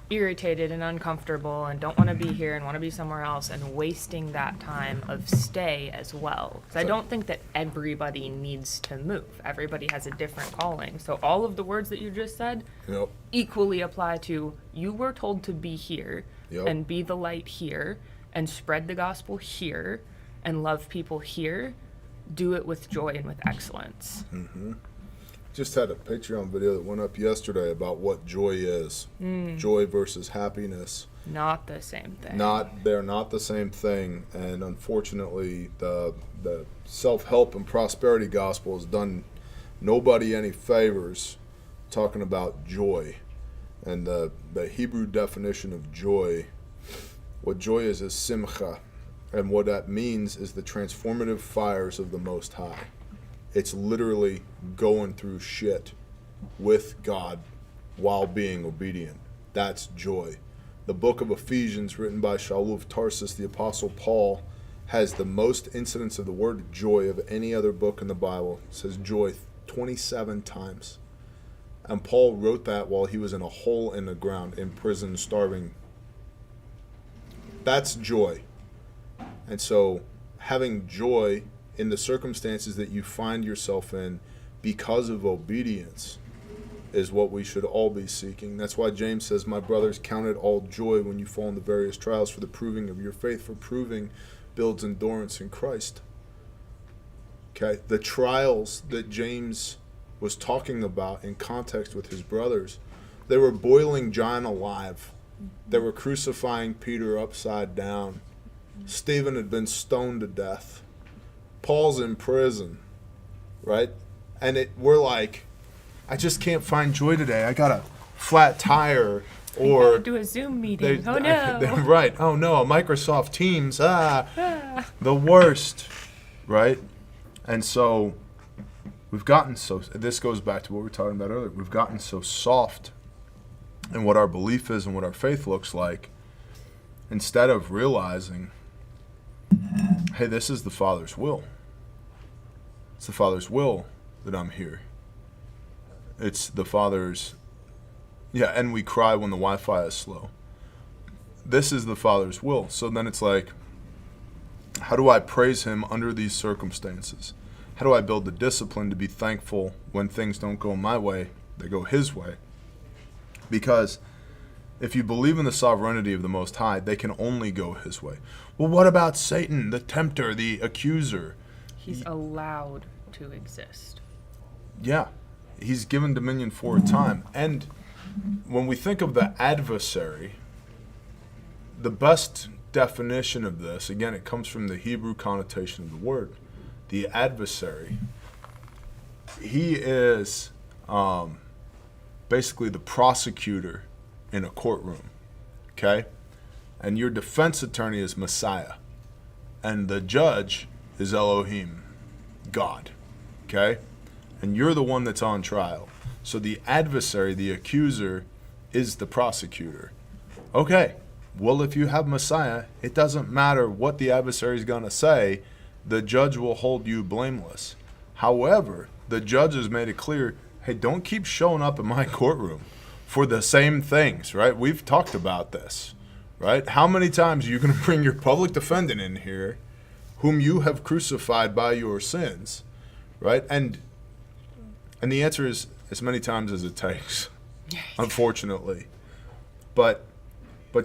irritated and uncomfortable and don't want to be here and want to be somewhere else and wasting that time of stay as well? Because I don't think that everybody needs to move. Everybody has a different calling. So all of the words that you just said equally apply to, you were told to be here and be the light here and spread the gospel here and love people here, do it with joy and with excellence. Just had a Patreon video that went up yesterday about what joy is. Joy versus happiness. Not the same thing. They're not the same thing, and unfortunately the self-help and prosperity gospel has done nobody any favors talking about joy. And the Hebrew definition of joy, what joy is simcha, and what that means is the transformative fires of the Most High. It's literally going through shit with God while being obedient. That's joy. The book of Ephesians, written by Shaul of Tarsus, the Apostle Paul, has the most incidents of the word joy of any other book in the Bible. It says joy 27 times. And Paul wrote that while he was in a hole in the ground, in prison, starving. That's joy. And so having joy in the circumstances that you find yourself in because of obedience is what we should all be seeking. That's why James says, my brothers, count it all joy when you fall into various trials for the proving of your faith, for proving builds endurance in Christ. Okay, the trials that James was talking about in context with his brothers, they were boiling John alive. They were crucifying Peter upside down. Stephen had been stoned to death. Paul's in prison, right? And we're like, I just can't find joy today. I got a flat tire, or do a Zoom meeting. Oh no! Right? Oh no! Microsoft Teams. The worst, right? And so we've gotten so. This goes back to what we were talking about earlier. We've gotten so soft in what our belief is and what our faith looks like, instead of realizing, hey, this is the Father's will. It's the Father's will that I'm here. It's the Father's, and we cry when the Wi-Fi is slow. This is the Father's will. So then it's like, how do I praise Him under these circumstances? How do I build the discipline to be thankful when things don't go my way, they go His way? Because if you believe in the sovereignty of the Most High, they can only go His way. Well, what about Satan, the tempter, the accuser? He's allowed to exist. Yeah, he's given dominion for a time. And when we think of the adversary, the best definition of this, again, it comes from the Hebrew connotation of the word. The adversary, he is basically the prosecutor in a courtroom, okay? And your defense attorney is Messiah. And the judge is Elohim, God, okay? And you're the one that's on trial. So the adversary, the accuser, is the prosecutor. Okay, well, if you have Messiah, it doesn't matter what the adversary is going to say, the judge will hold you blameless. However, the judge has made it clear, hey, don't keep showing up in my courtroom for the same things, right? We've talked about this, right? How many times are you going to bring your public defendant in here whom you have crucified by your sins, right? And the answer is as many times as it takes, unfortunately. But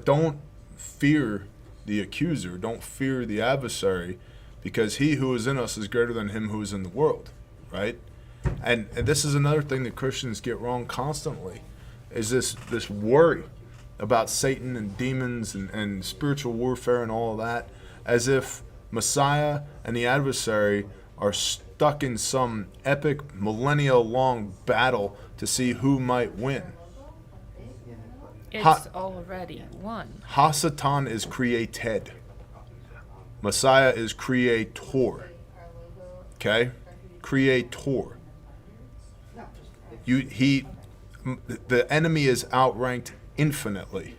don't fear the accuser. Don't fear the adversary, because he who is in us is greater than him who is in the world, right? And this is another thing that Christians get wrong constantly, is this worry about Satan and demons and spiritual warfare and all of that, as if Messiah and the adversary are stuck in some epic millennial-long battle to see who might win. It's already won. Hasatan is created. Messiah is creator. Okay? Creator. The enemy is outranked infinitely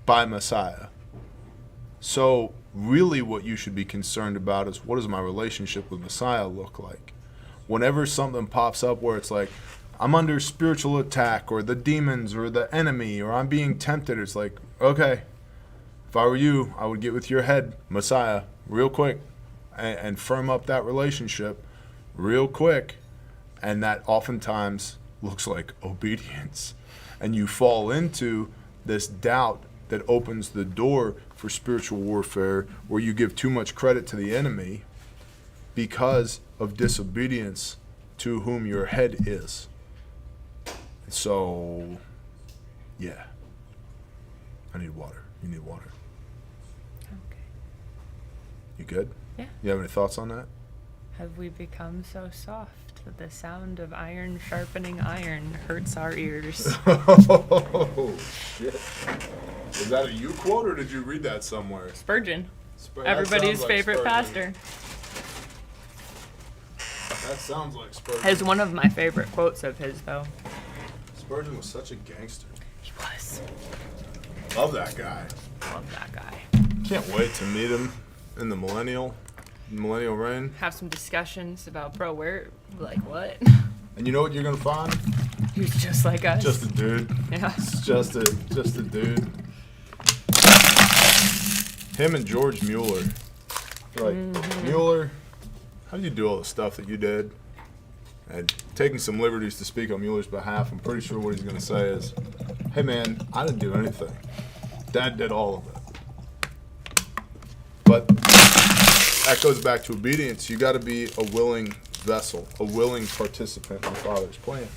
by Messiah. So really what you should be concerned about is, what does my relationship with Messiah look like? Whenever something pops up where it's like, I'm under spiritual attack, or the demons, or the enemy, or I'm being tempted, it's like, okay, if I were you, I would get with your head, Messiah, real quick, and firm up that relationship real quick. And that oftentimes looks like obedience. And you fall into this doubt that opens the door for spiritual warfare, where you give too much credit to the enemy because of disobedience to whom your head is. So, yeah. I need water. You need water. Okay. You good? Yeah. You have any thoughts on that? Have we become so soft that the sound of iron sharpening iron hurts our ears? Oh, shit. Was that a you quote, or did you read that somewhere? Spurgeon, That everybody's sounds like favorite Spurgeon. pastor. That sounds like Spurgeon. Has one of my favorite quotes of his, though. Spurgeon was such a gangster. He was. Love that guy. Love that guy. Can't wait to meet him in the millennial reign. Have some discussions about, bro, where, like, what? And you know what you're gonna find? He's just like us. Just a dude. Yeah. It's just a dude. Him and George Mueller. Like, Mueller, how did you do all the stuff that you did? And taking some liberties to speak on Mueller's behalf, I'm pretty sure what he's gonna say is, hey man, I didn't do anything. Dad did all of it. But that goes back to obedience. You gotta be a willing vessel, a willing participant in the Father's plan.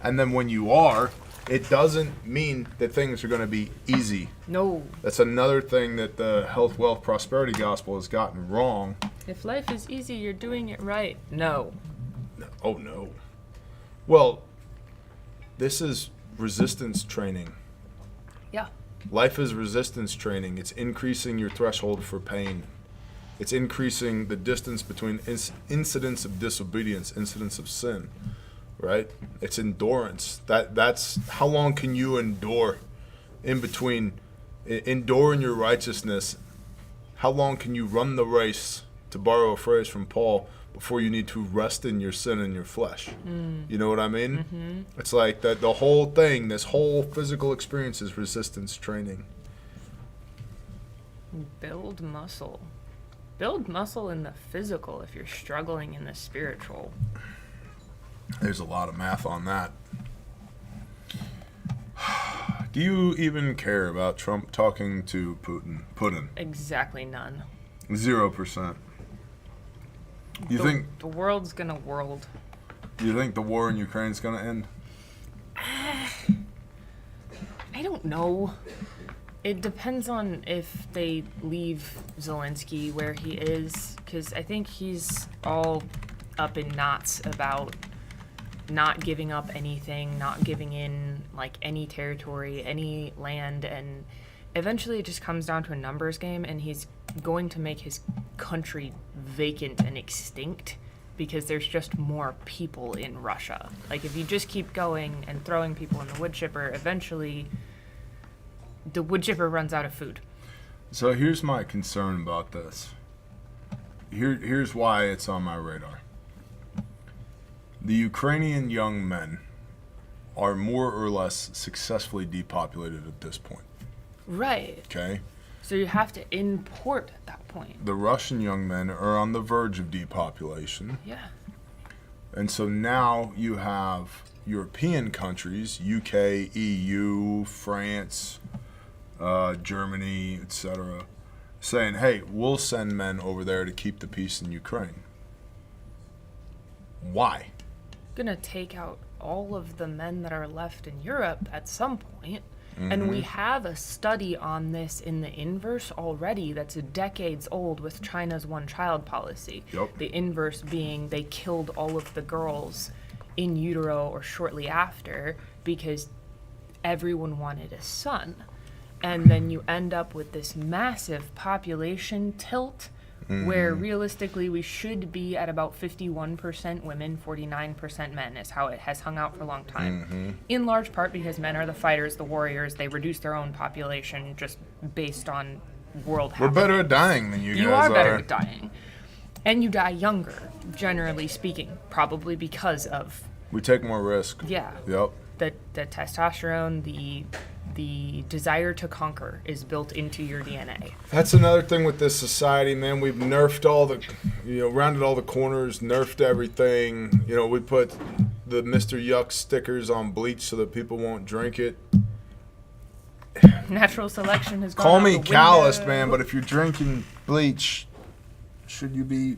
And then when you are, it doesn't mean that things are going to be easy. No. That's another thing that the health, wealth, prosperity gospel has gotten wrong. If life is easy, you're doing it right. No. Oh, no. Well, this is resistance training. Yeah. Life is resistance training. It's increasing your threshold for pain. It's increasing the distance between incidents of disobedience, incidents of sin, right? It's endurance. That's how long can you endure in between, endure in your righteousness. How long can you run the race, to borrow a phrase from Paul, before you need to rest in your sin and your flesh? You know what I mean? Mm-hmm. It's like that the whole thing, this whole physical experience is resistance training. Build muscle. Build muscle in the physical if you're struggling in the spiritual. There's a lot of math on that. Do you even care about Trump talking to Putin? Exactly none. 0%. You think the world's gonna world? You think the war in Ukraine is gonna end? I don't know. It depends on if they leave Zelensky where he is, because I think he's all up in knots about not giving up anything, not giving in like any territory, any land, and eventually it just comes down to a numbers game, and he's going to make his country vacant and extinct because there's just more people in Russia. Like, if you just keep going and throwing people in the wood chipper, eventually the wood chipper runs out of food. So here's my concern about this. Here's why it's on my radar. The Ukrainian young men are more or less successfully depopulated at this point. Right. Okay? So you have to import at that point. The Russian young men are on the verge of depopulation. Yeah. And so now you have European countries, UK, EU, France, Germany, etc., saying, hey, we'll send men over there to keep the peace in Ukraine. Why? Gonna take out all of the men that are left in Europe at some point. And we have a study on this in the inverse already that's decades old with China's one-child policy. Yep. The inverse being they killed all of the girls in utero or shortly after because everyone wanted a son. And then you end up with this massive population tilt where realistically we should be at about 51% women, 49% men is how it has hung out for a long time. In large part because men are the fighters, the warriors, they reduce their own population just based on world We're happening. better at dying than you guys are. You are better at dying. And you die younger, generally speaking, probably because of, We take more risk. yeah, Yep. the testosterone, the desire to conquer is built into your DNA. That's another thing with this society, man. We've nerfed all the, rounded all the corners, nerfed everything. We put the Mr. Yuck stickers on bleach so that people won't drink it. Natural selection has gone Call out me the calloused, window. man, but if you're drinking bleach, should you be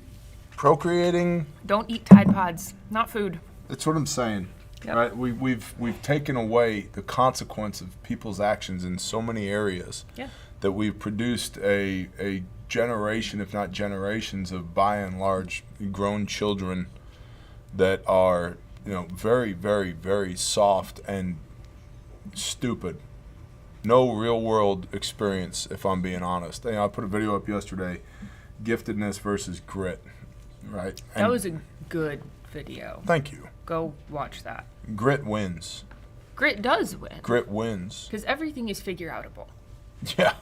procreating? Don't eat Tide Pods. Not food. That's what I'm saying. Yep. Right? We've taken away the consequence of people's actions in so many areas Yeah. that we've produced a generation, if not generations, of by and large grown children that are, very, very, very soft and stupid. No real world experience, if I'm being honest. I put a video up yesterday, giftedness versus grit, right? That was a good video. Thank you. Go watch that. Grit wins. Grit does win. Grit wins. Because everything is figure outable. Yeah.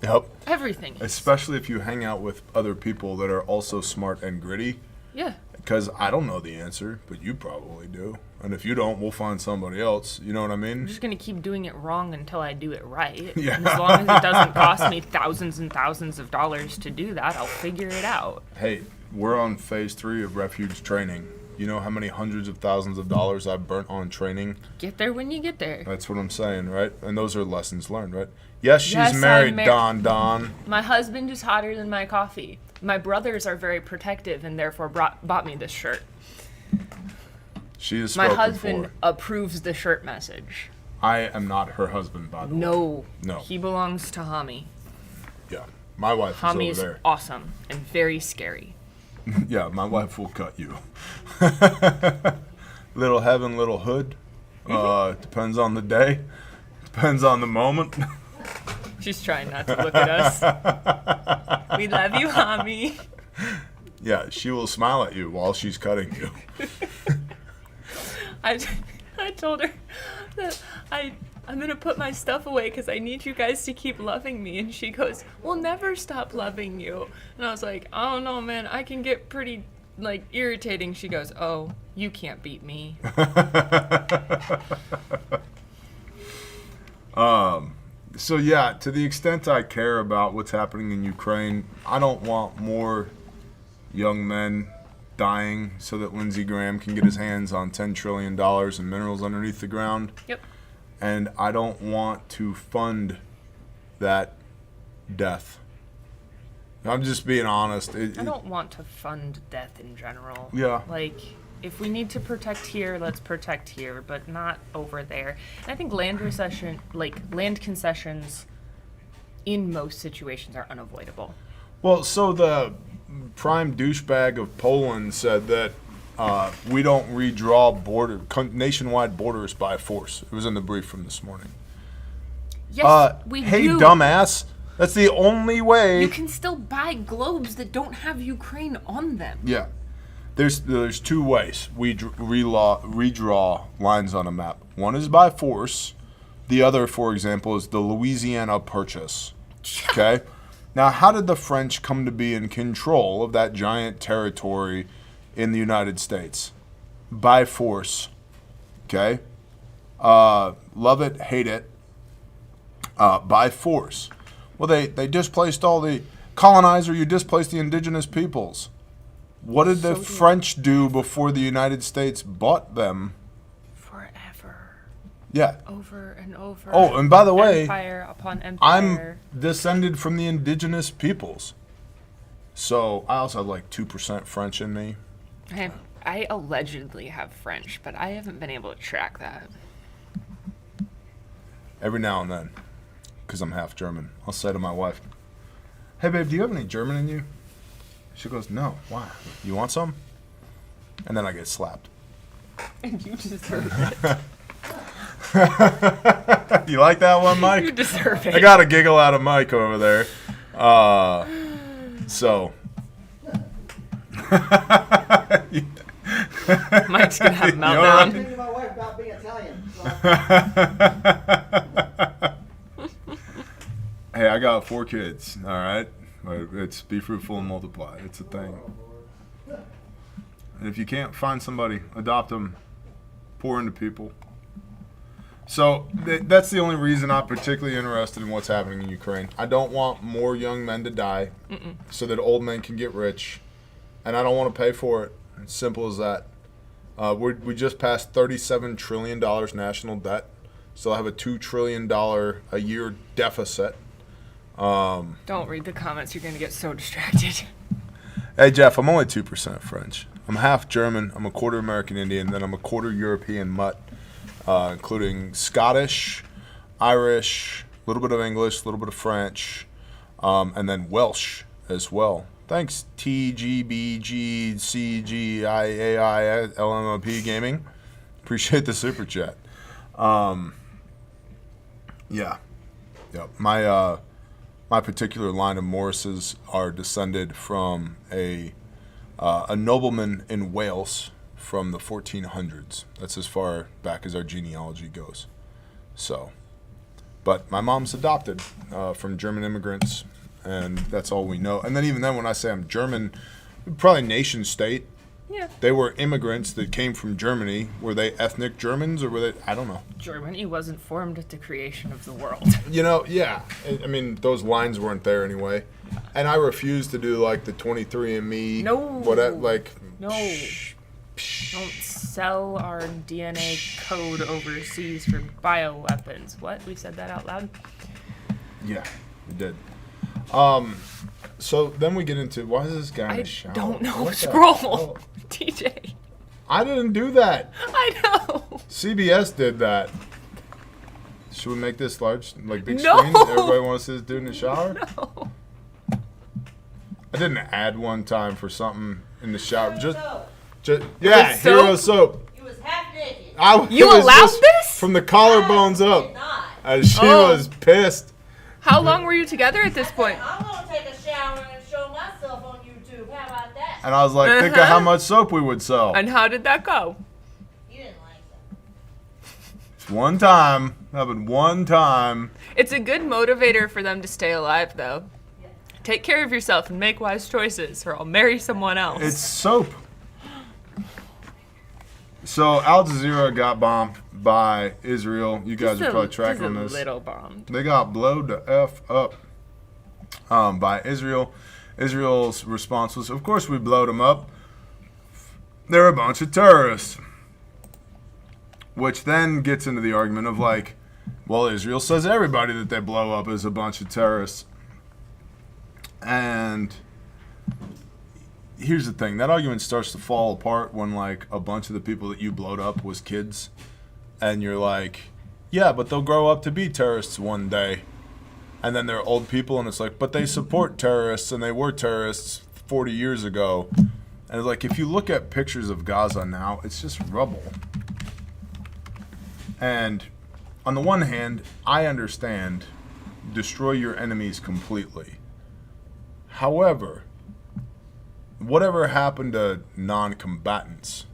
Yep. Everything is. Especially if you hang out with other people that are also smart and gritty. Yeah. Because I don't know the answer, but you probably do. And if you don't, we'll find somebody else. You know what I I'm mean? just going to keep doing it wrong until I do it right. Yeah. And as long as it doesn't cost me thousands and thousands of dollars to do that, I'll figure it out. Hey, we're on phase 3 of refuge training. You know how many hundreds of thousands of dollars I've burnt on training? Get there when you get there. That's what I'm saying, right? And those are lessons learned, right? Yes, she's Yes, I'm married, mar- Don. My husband is hotter than my coffee. My brothers are very protective and therefore bought me this shirt. She is My spoken husband for. approves the shirt message. I am not her husband, by the way. No. No. He belongs to Hami. Yeah. My wife is Hami over is there. awesome and very scary. Yeah, my wife will cut you. Little heaven, little hood. Depends on the day. Depends on the moment. She's trying not to look at us. We love you, Hami. Yeah, she will smile at you while she's cutting you. I told her that I'm going to put my stuff away because I need you guys to keep loving me. And she goes, we'll never stop loving you. And I was like, I don't know, man. I can get pretty, irritating. She goes, oh, you can't beat me. So yeah, to the extent I care about what's happening in Ukraine, I don't want more young men dying so that Lindsey Graham can get his hands on $10 trillion in minerals underneath the ground. Yep. And I don't want to fund that death. I'm just being honest. I don't want to fund death in general. Yeah. If we need to protect here, let's protect here, but not over there. And I think land concessions in most situations are unavoidable. Well, so the prime douchebag of Poland said that we don't redraw nationwide borders by force. It was in the brief from this morning. Yes, we hey, do. dumbass. That's the only way. You can still buy globes that don't have Ukraine on them. Yeah. There's two ways we redraw lines on a map. One is by force. The other, for example, is the Louisiana Purchase. Okay? Now, how did the French come to be in control of that giant territory in the United States? By force. Okay? Love it, hate it. By force. Well, they displaced all the colonizer. You displaced the indigenous peoples. What did the French do before the United States bought them? Forever. Yeah. Over and over. Oh, and by the way, empire upon empire. I'm descended from the indigenous peoples. So I also have 2% French in me. I allegedly have French, but I haven't been able to track that. Every now and then, because I'm half German, I'll say to my wife, hey babe, do you have any German in you? She goes, no, why? You want some? And then I get slapped. And you deserve it. You like that one, Mike? You deserve it. I got a giggle out of Mike over there. So. Mike's going to have a You meltdown. all right? Thinking to my wife about being Italian. So. Hey, I got 4 kids, all right? It's be fruitful and multiply. It's a thing. And if you can't find somebody, adopt them, pour into people. So that's the only reason I'm particularly interested in what's happening in Ukraine. I don't want more young men to die so that old men can get rich. And I don't want to pay for it. It's simple as that. We just passed $37 trillion national debt. Still have a $2 trillion a year deficit. Don't read the comments. You're going to get so distracted. Hey, Jeff, I'm only 2% French. I'm half German. I'm a quarter American Indian. Then I'm a quarter European mutt, including Scottish, Irish, a little bit of English, a little bit of French, and then Welsh as well. Thanks, TGBGCGIAILMOP Gaming. Appreciate the super chat. Yeah. My particular line of Morrises are descended from a nobleman in Wales from the 1400s. That's as far back as our genealogy goes. So, but my mom's adopted from German immigrants, and that's all we know. And then even then, when I say I'm German, probably nation state. Yeah. They were immigrants that came from Germany. Were they ethnic Germans or were they? I don't know. Germany wasn't formed at the creation of the world. Yeah. I mean, those lines weren't there anyway. And I refuse to do like the 23andMe. No. No. Don't sell our DNA code overseas for bioweapons. What? We said that out loud? Yeah, we did. So then we get into, why is this guy in the shower? I don't know. What the Scroll. hell? TJ. I didn't do that. I know. CBS did that. Should we make this large, like big No. screen? Everybody wants to see this dude in the shower? No. I did an ad one time for something in the shower. Hero Just soap. yeah, With Hero soap. You was half naked. You it was allowed just this? From the collarbones I up. did not. She Oh. was pissed. How long were you together at this point? I'm gonna take a shower and show myself on YouTube. How about that? And I was like, think of how much soap we would sell. And how did that go? You didn't like that. One time. Happened one time. It's a good motivator for them to stay alive, though. Yeah. Take care of yourself and make wise choices, or I'll marry someone else. It's soap. So Al Jazeera got bombed by Israel. You guys are probably tracking on just this. a little bombed. They got blowed the F up by Israel. Israel's response was, of course we blowed them up. They're a bunch of terrorists. Which then gets into the argument of like, well, Israel says everybody that they blow up is a bunch of terrorists. And here's the thing. That argument starts to fall apart when like a bunch of the people that you blowed up was kids. And you're like, yeah, but they'll grow up to be terrorists one day. And then they're old people, and it's like, but they support terrorists, and they were terrorists 40 years ago. And it's like, if you look at pictures of Gaza now, it's just rubble. And on the one hand, I understand, destroy your enemies completely. However, whatever happened to non-combatants?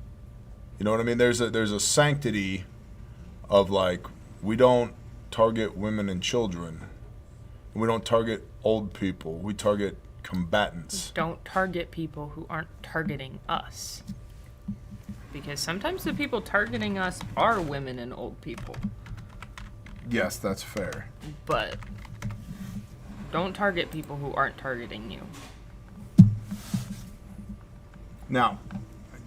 You know what I mean? There's a sanctity of like, we don't target women and children. We don't target old people. We target combatants. Don't target people who aren't targeting us. Because sometimes the people targeting us are women and old people. Yes, that's fair. But don't target people who aren't targeting you. Now,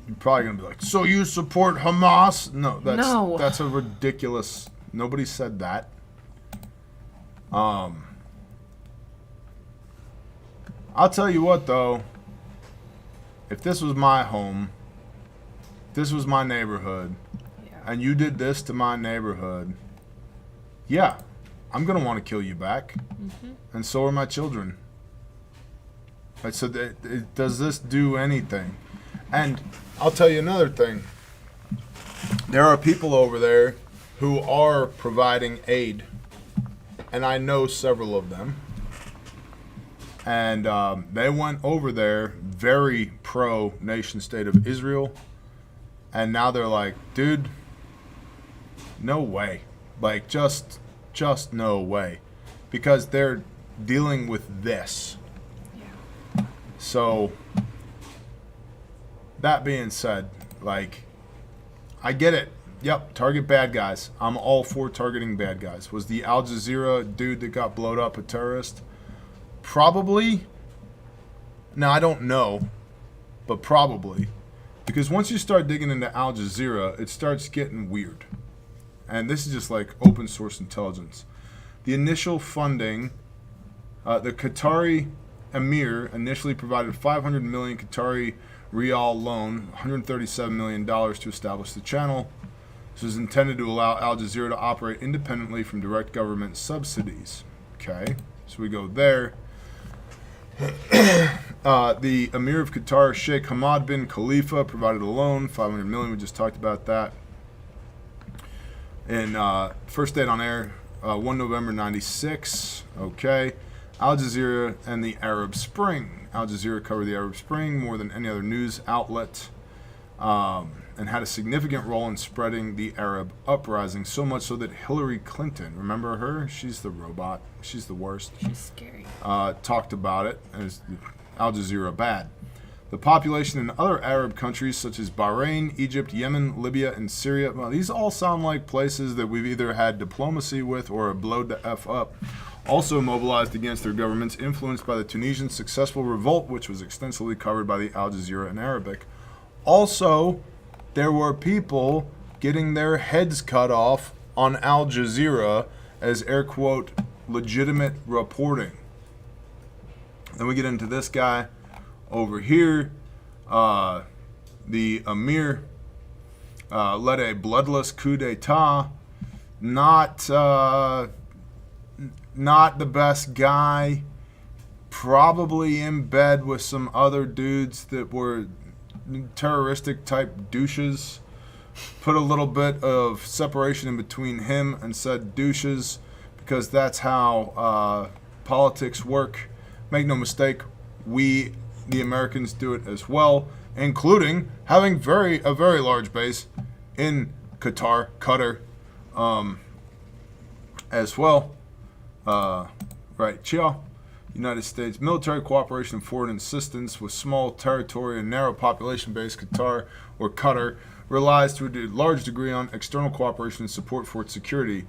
you're probably going to be like, so you support Hamas? No, No. That's a ridiculous... Nobody said that. I'll tell you what, though. If this was my home, this was my neighborhood, and you did this to my neighborhood, yeah, I'm going to want to kill you back. Mm-hmm. And so are my children. Right, so does this do anything? And I'll tell you another thing. There are people over there who are providing aid, and I know several of them. And they went over there very pro nation state of Israel, and now they're like, dude, no way. Like, just no way. Because they're dealing with this. Yeah. So, that being said, like, I get it. Yep, target bad guys. I'm all for targeting bad guys. Was the Al Jazeera dude that got blowed up a terrorist? Probably. Now, I don't know, but probably. Because once you start digging into Al Jazeera, it starts getting weird. and this is just like open source intelligence. The initial funding, the Qatari Emir initially provided 500 million Qatari Rial loan, $137 million to establish the channel. This was intended to allow Al Jazeera to operate independently from direct government subsidies. Okay, so we go there. The Emir of Qatar, Sheikh Hamad bin Khalifa, provided a loan, 500 million. We just talked about that. And first date on air, 1 November 96. Okay. Al Jazeera and the Arab Spring. Al Jazeera covered the Arab Spring more than any other news outlet, and had a significant role in spreading the Arab uprising, so much so that Hillary Clinton, remember her? She's the robot. She's the worst. She's scary. Talked about it as Al Jazeera bad. The population in other Arab countries such as Bahrain, Egypt, Yemen, Libya, and Syria, well, these all sound like places that we've either had diplomacy with or are blowed the F up, also mobilized against their governments, influenced by the Tunisian successful revolt, which was extensively covered by the Al Jazeera in Arabic. Also, there were people getting their heads cut off on Al Jazeera as air quote legitimate reporting. Then we get into this guy over here. The Emir led a bloodless coup d'etat. Not the best guy. Probably in bed with some other dudes that were terroristic type douches. Put a little bit of separation in between him and said douches, because that's how politics work. Make no mistake, we, the Americans, do it as well, including having a very large base in Qatar, as well. Right, Chia. United States military cooperation and foreign assistance with small territory and narrow population base. Qatar relies to a large degree on external cooperation and support for its security.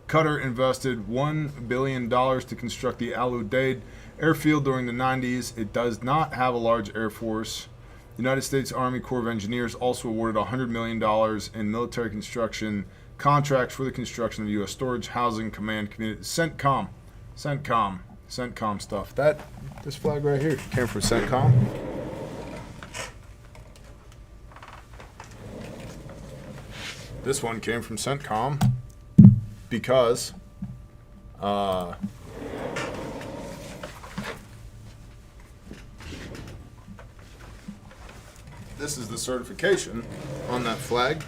Qatar invested $1 billion to construct the Al Udeid airfield during the 90s. It does not have a large air force. The United States Army Corps of Engineers also awarded $100 million in military construction contracts for the construction of U.S. storage, housing, command, community. CENTCOM stuff. This flag right here came from CENTCOM. This one came from CENTCOM because this is the certification on that flag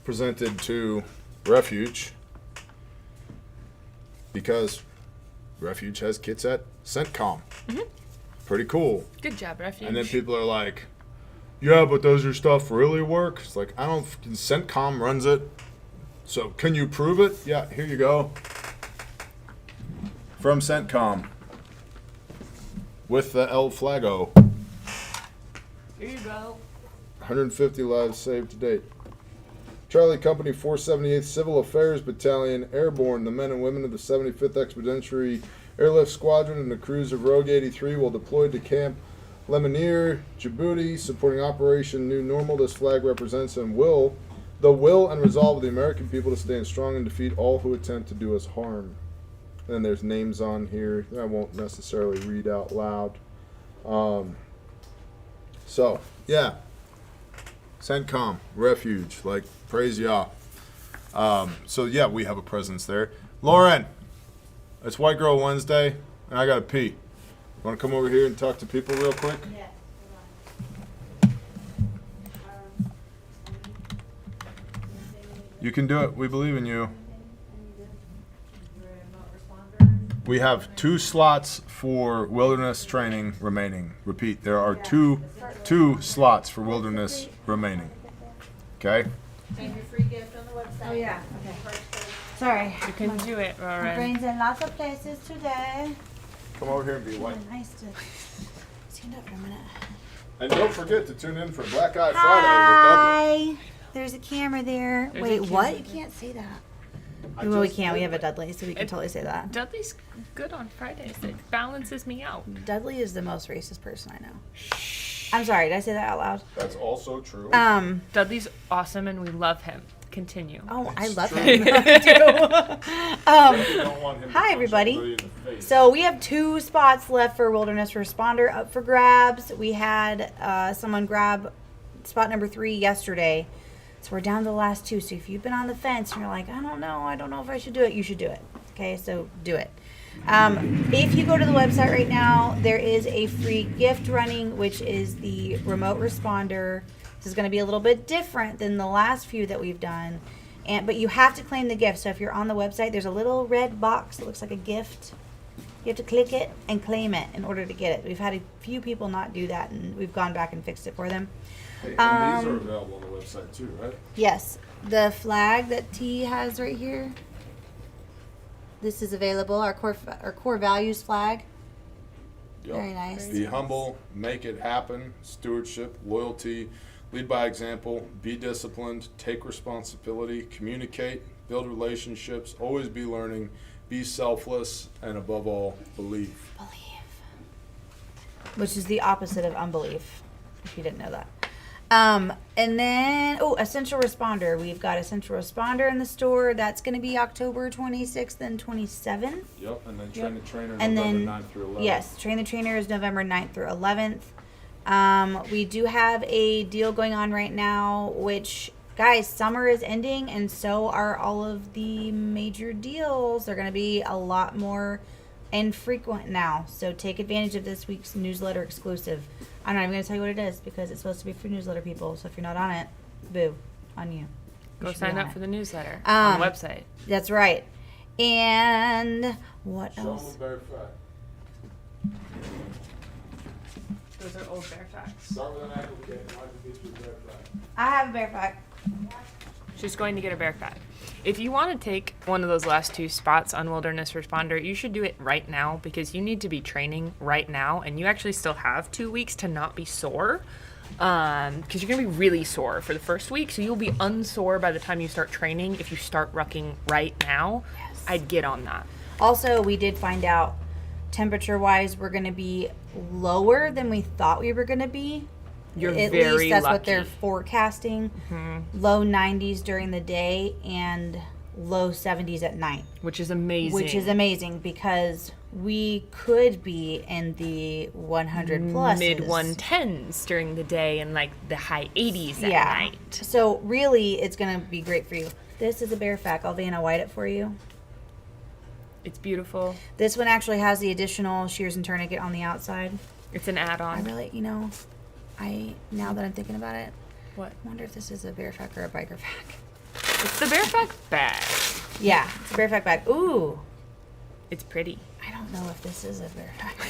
presented to Refuge, because Refuge has kits at CENTCOM. Mm-hmm. Pretty cool. Good job, Refuge. And then people are like, yeah, but does your stuff really work? It's like, CENTCOM runs it. So can you prove it? Yeah, here you go. From CENTCOM. With the El Flago. Here you go. 150 lives saved to date. Charlie Company 478th Civil Affairs Battalion Airborne, the men and women of the 75th Expeditionary Airlift Squadron and the crews of Rogue 83 will deploy to Camp Lemonnier, Djibouti, supporting Operation New Normal. This flag represents the will and resolve of the American people to stand strong and defeat all who attempt to do us harm. And then there's names on here that I won't necessarily read out loud. So, yeah. CENTCOM, Refuge, like, praise Yah. So, yeah, we have a presence there. Lauren, it's White Girl Wednesday, and I got to pee. Want to come over here and talk to people real quick? Yeah. You can do it. We believe in you. We have 2 slots for wilderness training remaining. Repeat, there are two slots for wilderness remaining. Okay? And your free gift on the website. Oh, yeah. Okay. Sorry. You can do it, My Lauren. brain's in lots of places today. Come over here and be white. Nice to stand up for a minute. And don't forget to tune in for Black Eye Friday with Dudley. Hi. There's a camera there. There's Wait, a what? camera. You can't say that. I Well, we just can't. We did have a it. Dudley, so we can totally say that. Dudley's good on Fridays. It balances me out. Dudley is the most racist person I know. I'm sorry. Did I say that out loud? That's also true. Dudley's awesome and we love him. Continue. Oh, I love him. I do. Hi, everybody. So we have 2 spots left for Wilderness Responder up for grabs. We had someone grab spot number 3 yesterday. So we're down to the last 2. So if you've been on the fence and you're like, I don't know if I should do it, you should do it. Okay, so do it. If you go to the website right now, there is a free gift running, which is the remote responder. This is going to be a little bit different than the last few that we've done. But you have to claim the gift. So if you're on the website, there's a little red box that looks like a gift. You have to click it and claim it in order to get it. We've had a few people not do that, and we've gone back and fixed it for them. Hey, and these are available on the website too, right? Yes. The flag that T has right here. This is available. Our core values flag. Yep. Very nice. Be humble, make it happen, stewardship, loyalty, lead by example, be disciplined, take responsibility, communicate, build relationships, always be learning, be selfless, and above all, believe. Which is the opposite of unbelief, if you didn't know that. And then, Essential Responder. We've got Essential Responder in the store. That's going to be October 26th and 27th. Yep, and then Train the Trainer And November then, 9th through 11th. yes, Train the Trainer is November 9th through 11th. We do have a deal going on right now, which, guys, summer is ending, and so are all of the major deals. They're going to be a lot more infrequent now. So take advantage of this week's newsletter exclusive. I'm not even going to tell you what it is because it's supposed to be for newsletter people. So if you're not on it, boo, on you. Go sign up for the newsletter on the website. That's right. And what Show else? them a bear fact. Those are old bear facts. Start with an application. Why did you get your bear fact? I have a bear fact. She's going to get a bear fact. If you want to take one of those last 2 spots on Wilderness Responder, you should do it right now because you need to be training right now, and you actually still have 2 weeks to not be sore because you're going to be really sore for the first week, so you'll be unsore by the time you start training if you start rucking right now. Yes. I'd get on that. Also, we did find out temperature-wise we're going to be lower than we thought we were going to be. You're At very least that's lucky. what they're forecasting. Low 90s during the day and low 70s at night. Which is amazing. Which is amazing because we could be in the 100 plus. Mid 110s during the day and like the high 80s at night. So really, it's going to be great for you. This is a bear fact. I'll Vanna White it for you. It's beautiful. This one actually has the additional shears and tourniquet on the outside. It's an I add-on. really, now that I'm thinking about it, What? I wonder if this is a bear fact or a biker fact. It's the bear fact bag. Yeah, it's a bear fact bag. Ooh, It's pretty. I don't know if this is a bear fact.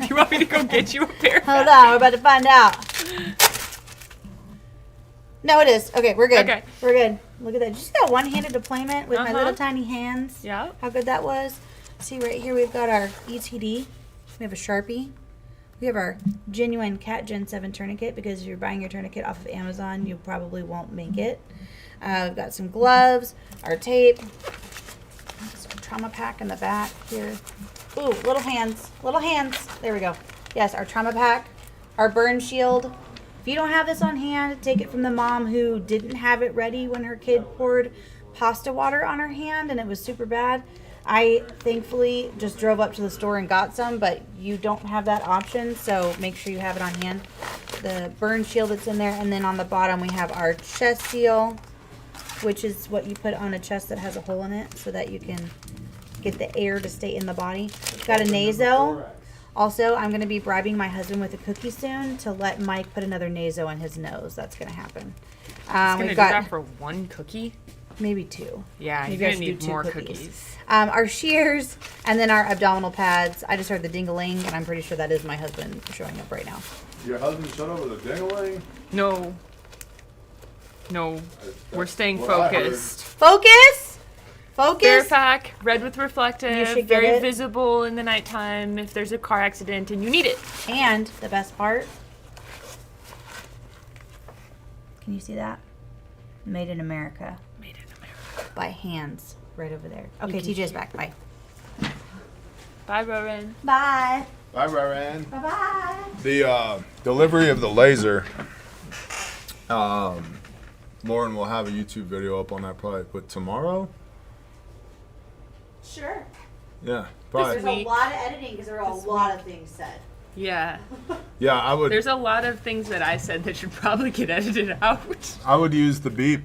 Do you want me to go get you a bear fact? Hold on, we're about to find out. No, it is. Okay, we're good. Okay. We're good. Look at that. Did you see that one-handed deployment with my little tiny hands? Yeah. How good that was. See right here, we've got our ETD. We have a Sharpie. We have our genuine Cat Gen 7 tourniquet because if you're buying your tourniquet off of Amazon, you probably won't make it. We've got some gloves, our tape, some trauma pack in the back here. Ooh, little hands. Little hands. There we go. Yes, our trauma pack, our burn shield. If you don't have this on hand, take it from the mom who didn't have it ready when her kid poured pasta water on her hand and it was super bad. I thankfully just drove up to the store and got some, but you don't have that option, so make sure you have it on hand. The burn shield that's in there, and then on the bottom we have our chest seal, which is what you put on a chest that has a hole in it so that you can get the air to stay in the body. Got a naso. Also, I'm going to be bribing my husband with a cookie soon to let Mike put another naso in his nose. That's going to happen. It's gonna do that for one cookie? Maybe 2. Yeah, Maybe you're I gonna should do need 2 more cookies. cookies. Our shears, and then our abdominal pads. I just heard the ding-a-ling, and I'm pretty sure that is my husband showing up right now. Your husband shut up with a ding-a-ling? No. No. We're staying what I heard. focused. Focus! Bear Focus! pack, red with You reflective, should get very it. visible in the nighttime if there's a car accident and you need it. And the best part, can you see that? Made in America. Made in America. By hands. Right over there. Okay, You can TJ's back. Bye. Bye, Rowan. Bye. Bye, Ryan. Bye-bye. The delivery of the laser Lauren will have a YouTube video up on that probably, but tomorrow? Sure. Yeah, probably. There's a lot of editing because there are a lot of things said. Yeah. Yeah, I would. There's a lot of things that I said that should probably get edited out. I would use the beep.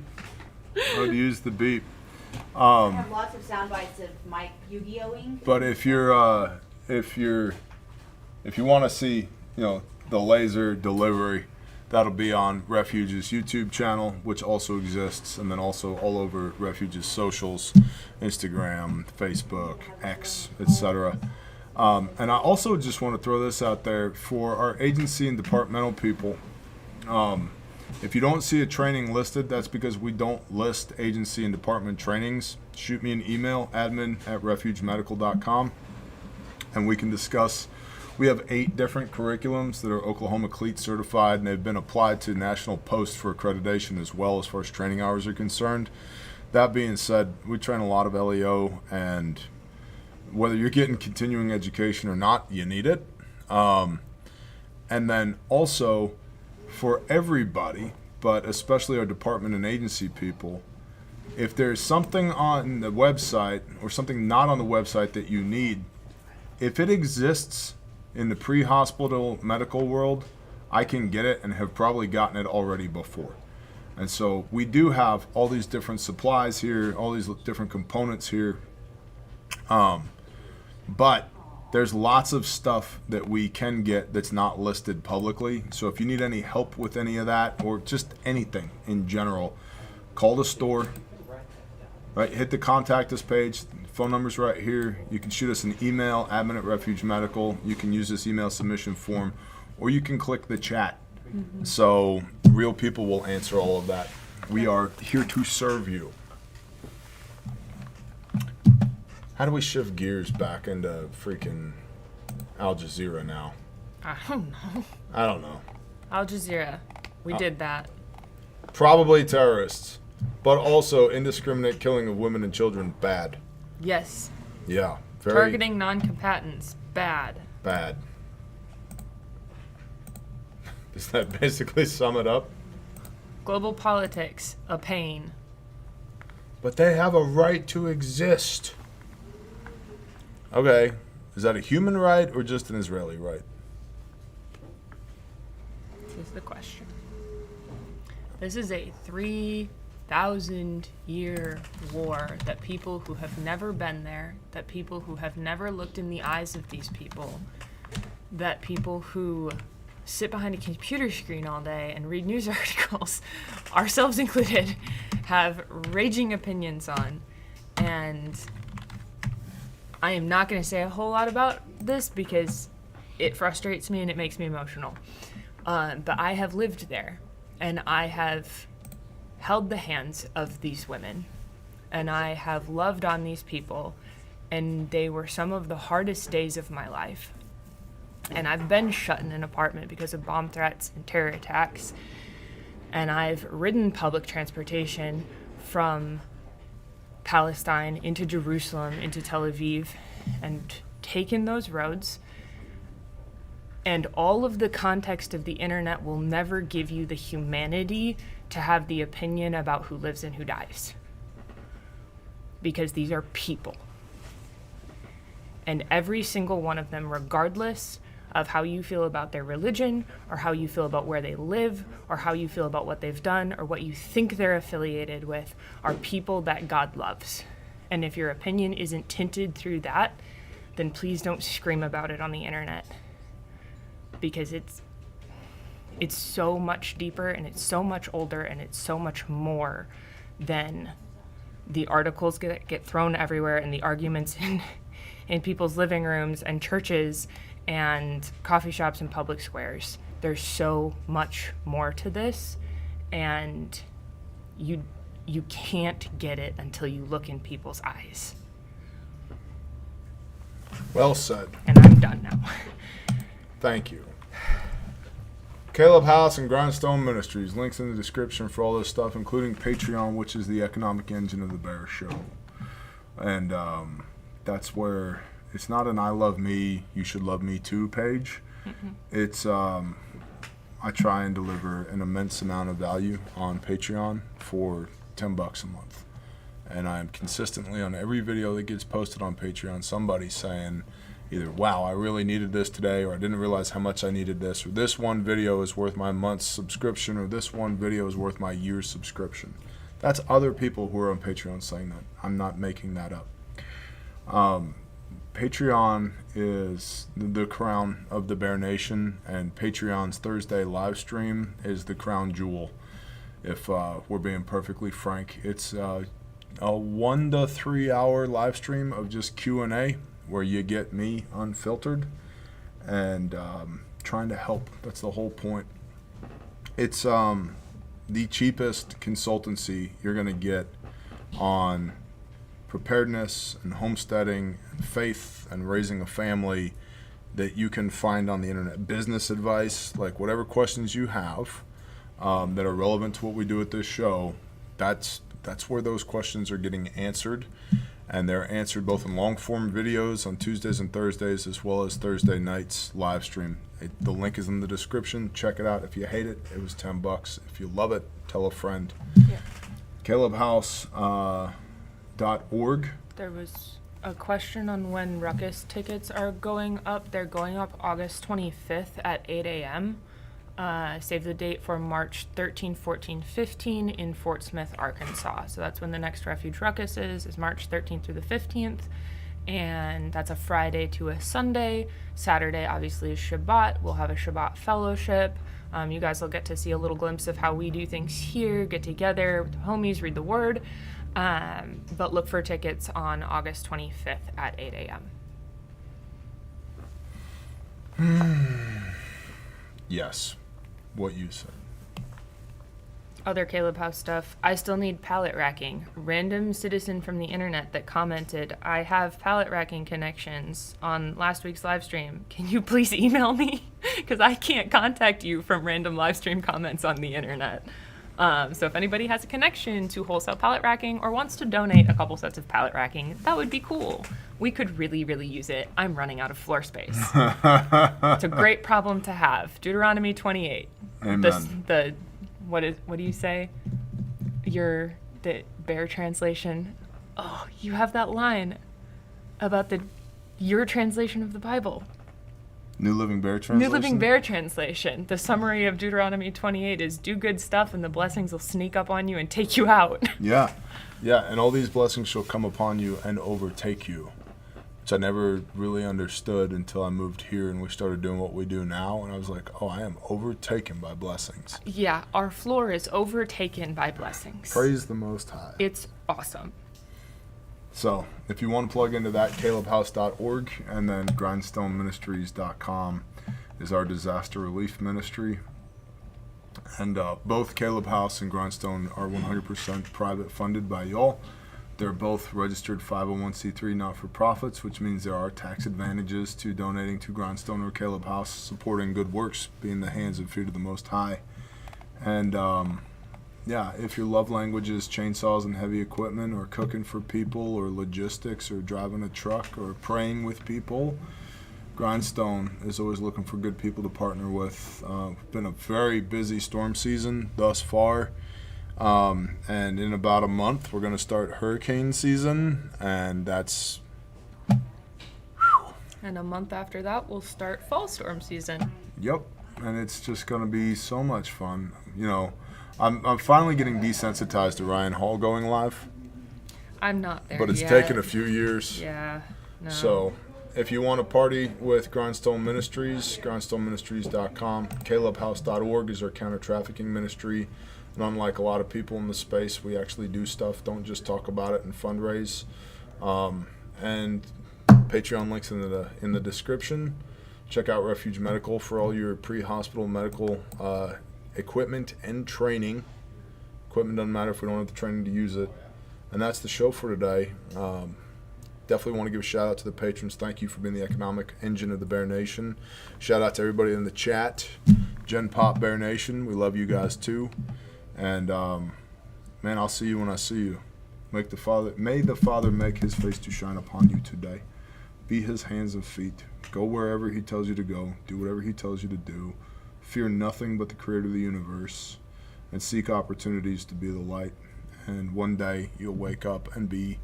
I would use the beep. I have lots of sound bites of Mike Yu-Gi-Oh-ing. But if you want to see, the laser delivery, that'll be on Refuge's YouTube channel, which also exists, and then also all over Refuge's socials, Instagram, Facebook, X, etc. And I also just want to throw this out there for our agency and departmental people. If you don't see a training listed, that's because we don't list agency and department trainings. Shoot me an email, admin@refugemedical.com, and we can discuss. We have 8 different curriculums that are Oklahoma CLEAT certified, and they've been applied to National Post for accreditation as well as far as training hours are concerned. That being said, we train a lot of LEO, and whether you're getting continuing education or not, you need it. And then also, for everybody, but especially our department and agency people, if there's something on the website or something not on the website that you need, if it exists in the pre-hospital medical world, I can get it and have probably gotten it already before. And so we do have all these different supplies here, all these different components here. But there's lots of stuff that we can get that's not listed publicly. So if you need any help with any of that or just anything in general, call the store. Right, hit the contact us page. Phone number's right here. You can shoot us an email, admin@refugemedical. You can use this email submission form, or you can click the chat. Mm-hmm. So real people will answer all of that. We are here to serve you. How do we shift gears back into freaking Al Jazeera now? I don't know. I don't know. Al Jazeera. We did that. Probably terrorists, but also indiscriminate killing of women and children, bad. Yes. Yeah. Very Targeting non-combatants, bad. bad. Does that basically sum it up? Global politics, a pain. But they have a right to exist. Okay. Is that a human right or just an Israeli right? This is the question. This is a 3,000-year war that people who have never been there, that people who have never looked in the eyes of these people, that people who sit behind a computer screen all day and read news articles, ourselves included, have raging opinions on. And I am not going to say a whole lot about this because it frustrates me and it makes me emotional. But I have lived there, and I have held the hands of these women, and I have loved on these people, and they were some of the hardest days of my life. And I've been shut in an apartment because of bomb threats and terror attacks, and I've ridden public transportation from Palestine into Jerusalem, into Tel Aviv, and taken those roads. And all of the context of the internet will never give you the humanity to have the opinion about who lives and who dies. Because these are people. And every single one of them, regardless of how you feel about their religion, or how you feel about where they live, or how you feel about what they've done, or what you think they're affiliated with, are people that God loves. And if your opinion isn't tinted through that, then please don't scream about it on the internet. Because it's so much deeper, and it's so much older, and it's so much more than the articles get thrown everywhere, and the arguments in people's living rooms and churches and coffee shops and public squares. There's so much more to this, and you can't get it until you look in people's eyes. Well said. And I'm done now. Thank you. Caleb House and Grindstone Ministries. Links in the description for all this stuff, including Patreon, which is the economic engine of the Bear Show. And that's where it's not an I love me, you should love me too page. Mm-hmm. It's I I try and deliver an immense amount of value on Patreon for $10 a month. And I'm consistently on every video that gets posted on Patreon, somebody saying either, wow, I really needed this today, or I didn't realize how much I needed this, or this one video is worth my month's subscription, or this one video is worth my year's subscription. That's other people who are on Patreon saying that. I'm not making that up. Patreon is the crown of the Bear Nation, and Patreon's Thursday live stream is the crown jewel. If we're being perfectly frank, it's a 1 to 3 hour live stream of just Q&A where you get me unfiltered and trying to help. That's the whole point. It's the cheapest consultancy you're going to get on preparedness and homesteading and faith and raising a family that you can find on the internet. Business advice, like whatever questions you have that are relevant to what we do at this show, that's where those questions are getting answered. And they're answered both in long form videos on Tuesdays and Thursdays, as well as Thursday nights live stream. The link is in the description. Check it out. If you hate it, it was $10. If you love it, tell a friend. Yeah. CalebHouse.org. There was a question on when Ruckus tickets are going up. They're going up August 25th at 8 a.m. Save the date for March 13, 14, 15 in Fort Smith, Arkansas. So that's when the next Refuge Ruckus is March 13th through the 15th. And that's a Friday to a Sunday. Saturday, obviously, is Shabbat. We'll have a Shabbat fellowship. You guys will get to see a little glimpse of how we do things here, get together with the homies, read the word. But look for tickets on August 25th at 8 a.m. Yes, what you said. Other Caleb House stuff. I still need pallet racking. Random citizen from the internet that commented, I have pallet racking connections on last week's live stream. Can you please email me? Because I can't contact you from random live stream comments on the internet. So if anybody has a connection to wholesale pallet racking or wants to donate a couple sets of pallet racking, that would be cool. We could really, really use it. I'm running out of floor space. It's a great problem to have. Deuteronomy 28. Amen. What do you say? The Bear translation. Oh, you have that line about your translation of the Bible. New Living Bear translation? New Living Bear translation. The summary of Deuteronomy 28 is do good stuff and the blessings will sneak up on you and take you out. Yeah, and all these blessings shall come upon you and overtake you, which I never really understood until I moved here and we started doing what we do now. And I was like, oh, I am overtaken by blessings. Yeah, our floor is overtaken by blessings. Praise the Most High. It's awesome. So if you want to plug into that, calebhouse.org, and then grindstoneministries.com is our disaster relief ministry. And both Caleb House and Grindstone are 100% private funded by y'all. They're both registered 501c3 not-for-profits, which means there are tax advantages to donating to Grindstone or Caleb House, supporting good works, being the hands and feet of the Most High. And if your love language is chainsaws and heavy equipment, or cooking for people, or logistics, or driving a truck, or praying with people, Grindstone is always looking for good people to partner with. Been a very busy storm season thus far. And in about a month, we're going to start hurricane season, and that's... And a month after that, we'll start fall storm season. Yep, and it's just going to be so much fun. You know, I'm finally getting desensitized to Ryan Hall going live. I'm not there but it's yet. taken a few years. Yeah, no. So if you want to party with Grindstone Ministries, grindstoneministries.com. calebhouse.org is our counter-trafficking ministry. And unlike a lot of people in the space, we actually do stuff, don't just talk about it and fundraise. And Patreon links in the description. Check out Refuge Medical for all your pre-hospital medical equipment and training. Equipment doesn't matter if we don't have the training to use it. And that's the show for today. Definitely want to give a shout out to the patrons. Thank you for being the economic engine of the Bear Nation. Shout out to everybody in the chat. Gen Pop Bear Nation, we love you guys too. And man, I'll see you when I see you. May the Father make his face to shine upon you today. Be his hands and feet. Go wherever he tells you to go. Do whatever he tells you to do. fear nothing but the creator of the universe, and seek opportunities to be the light. And one day you'll wake up and be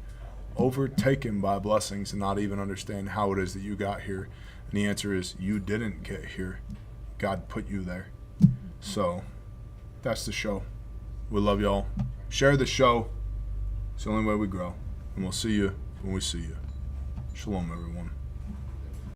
overtaken by blessings and not even understand how it is that you got here. And the answer is you didn't get here. God put you there. So that's the show. We love y'all. Share the show. It's the only way we grow. And we'll see you when we see you. Shalom, everyone.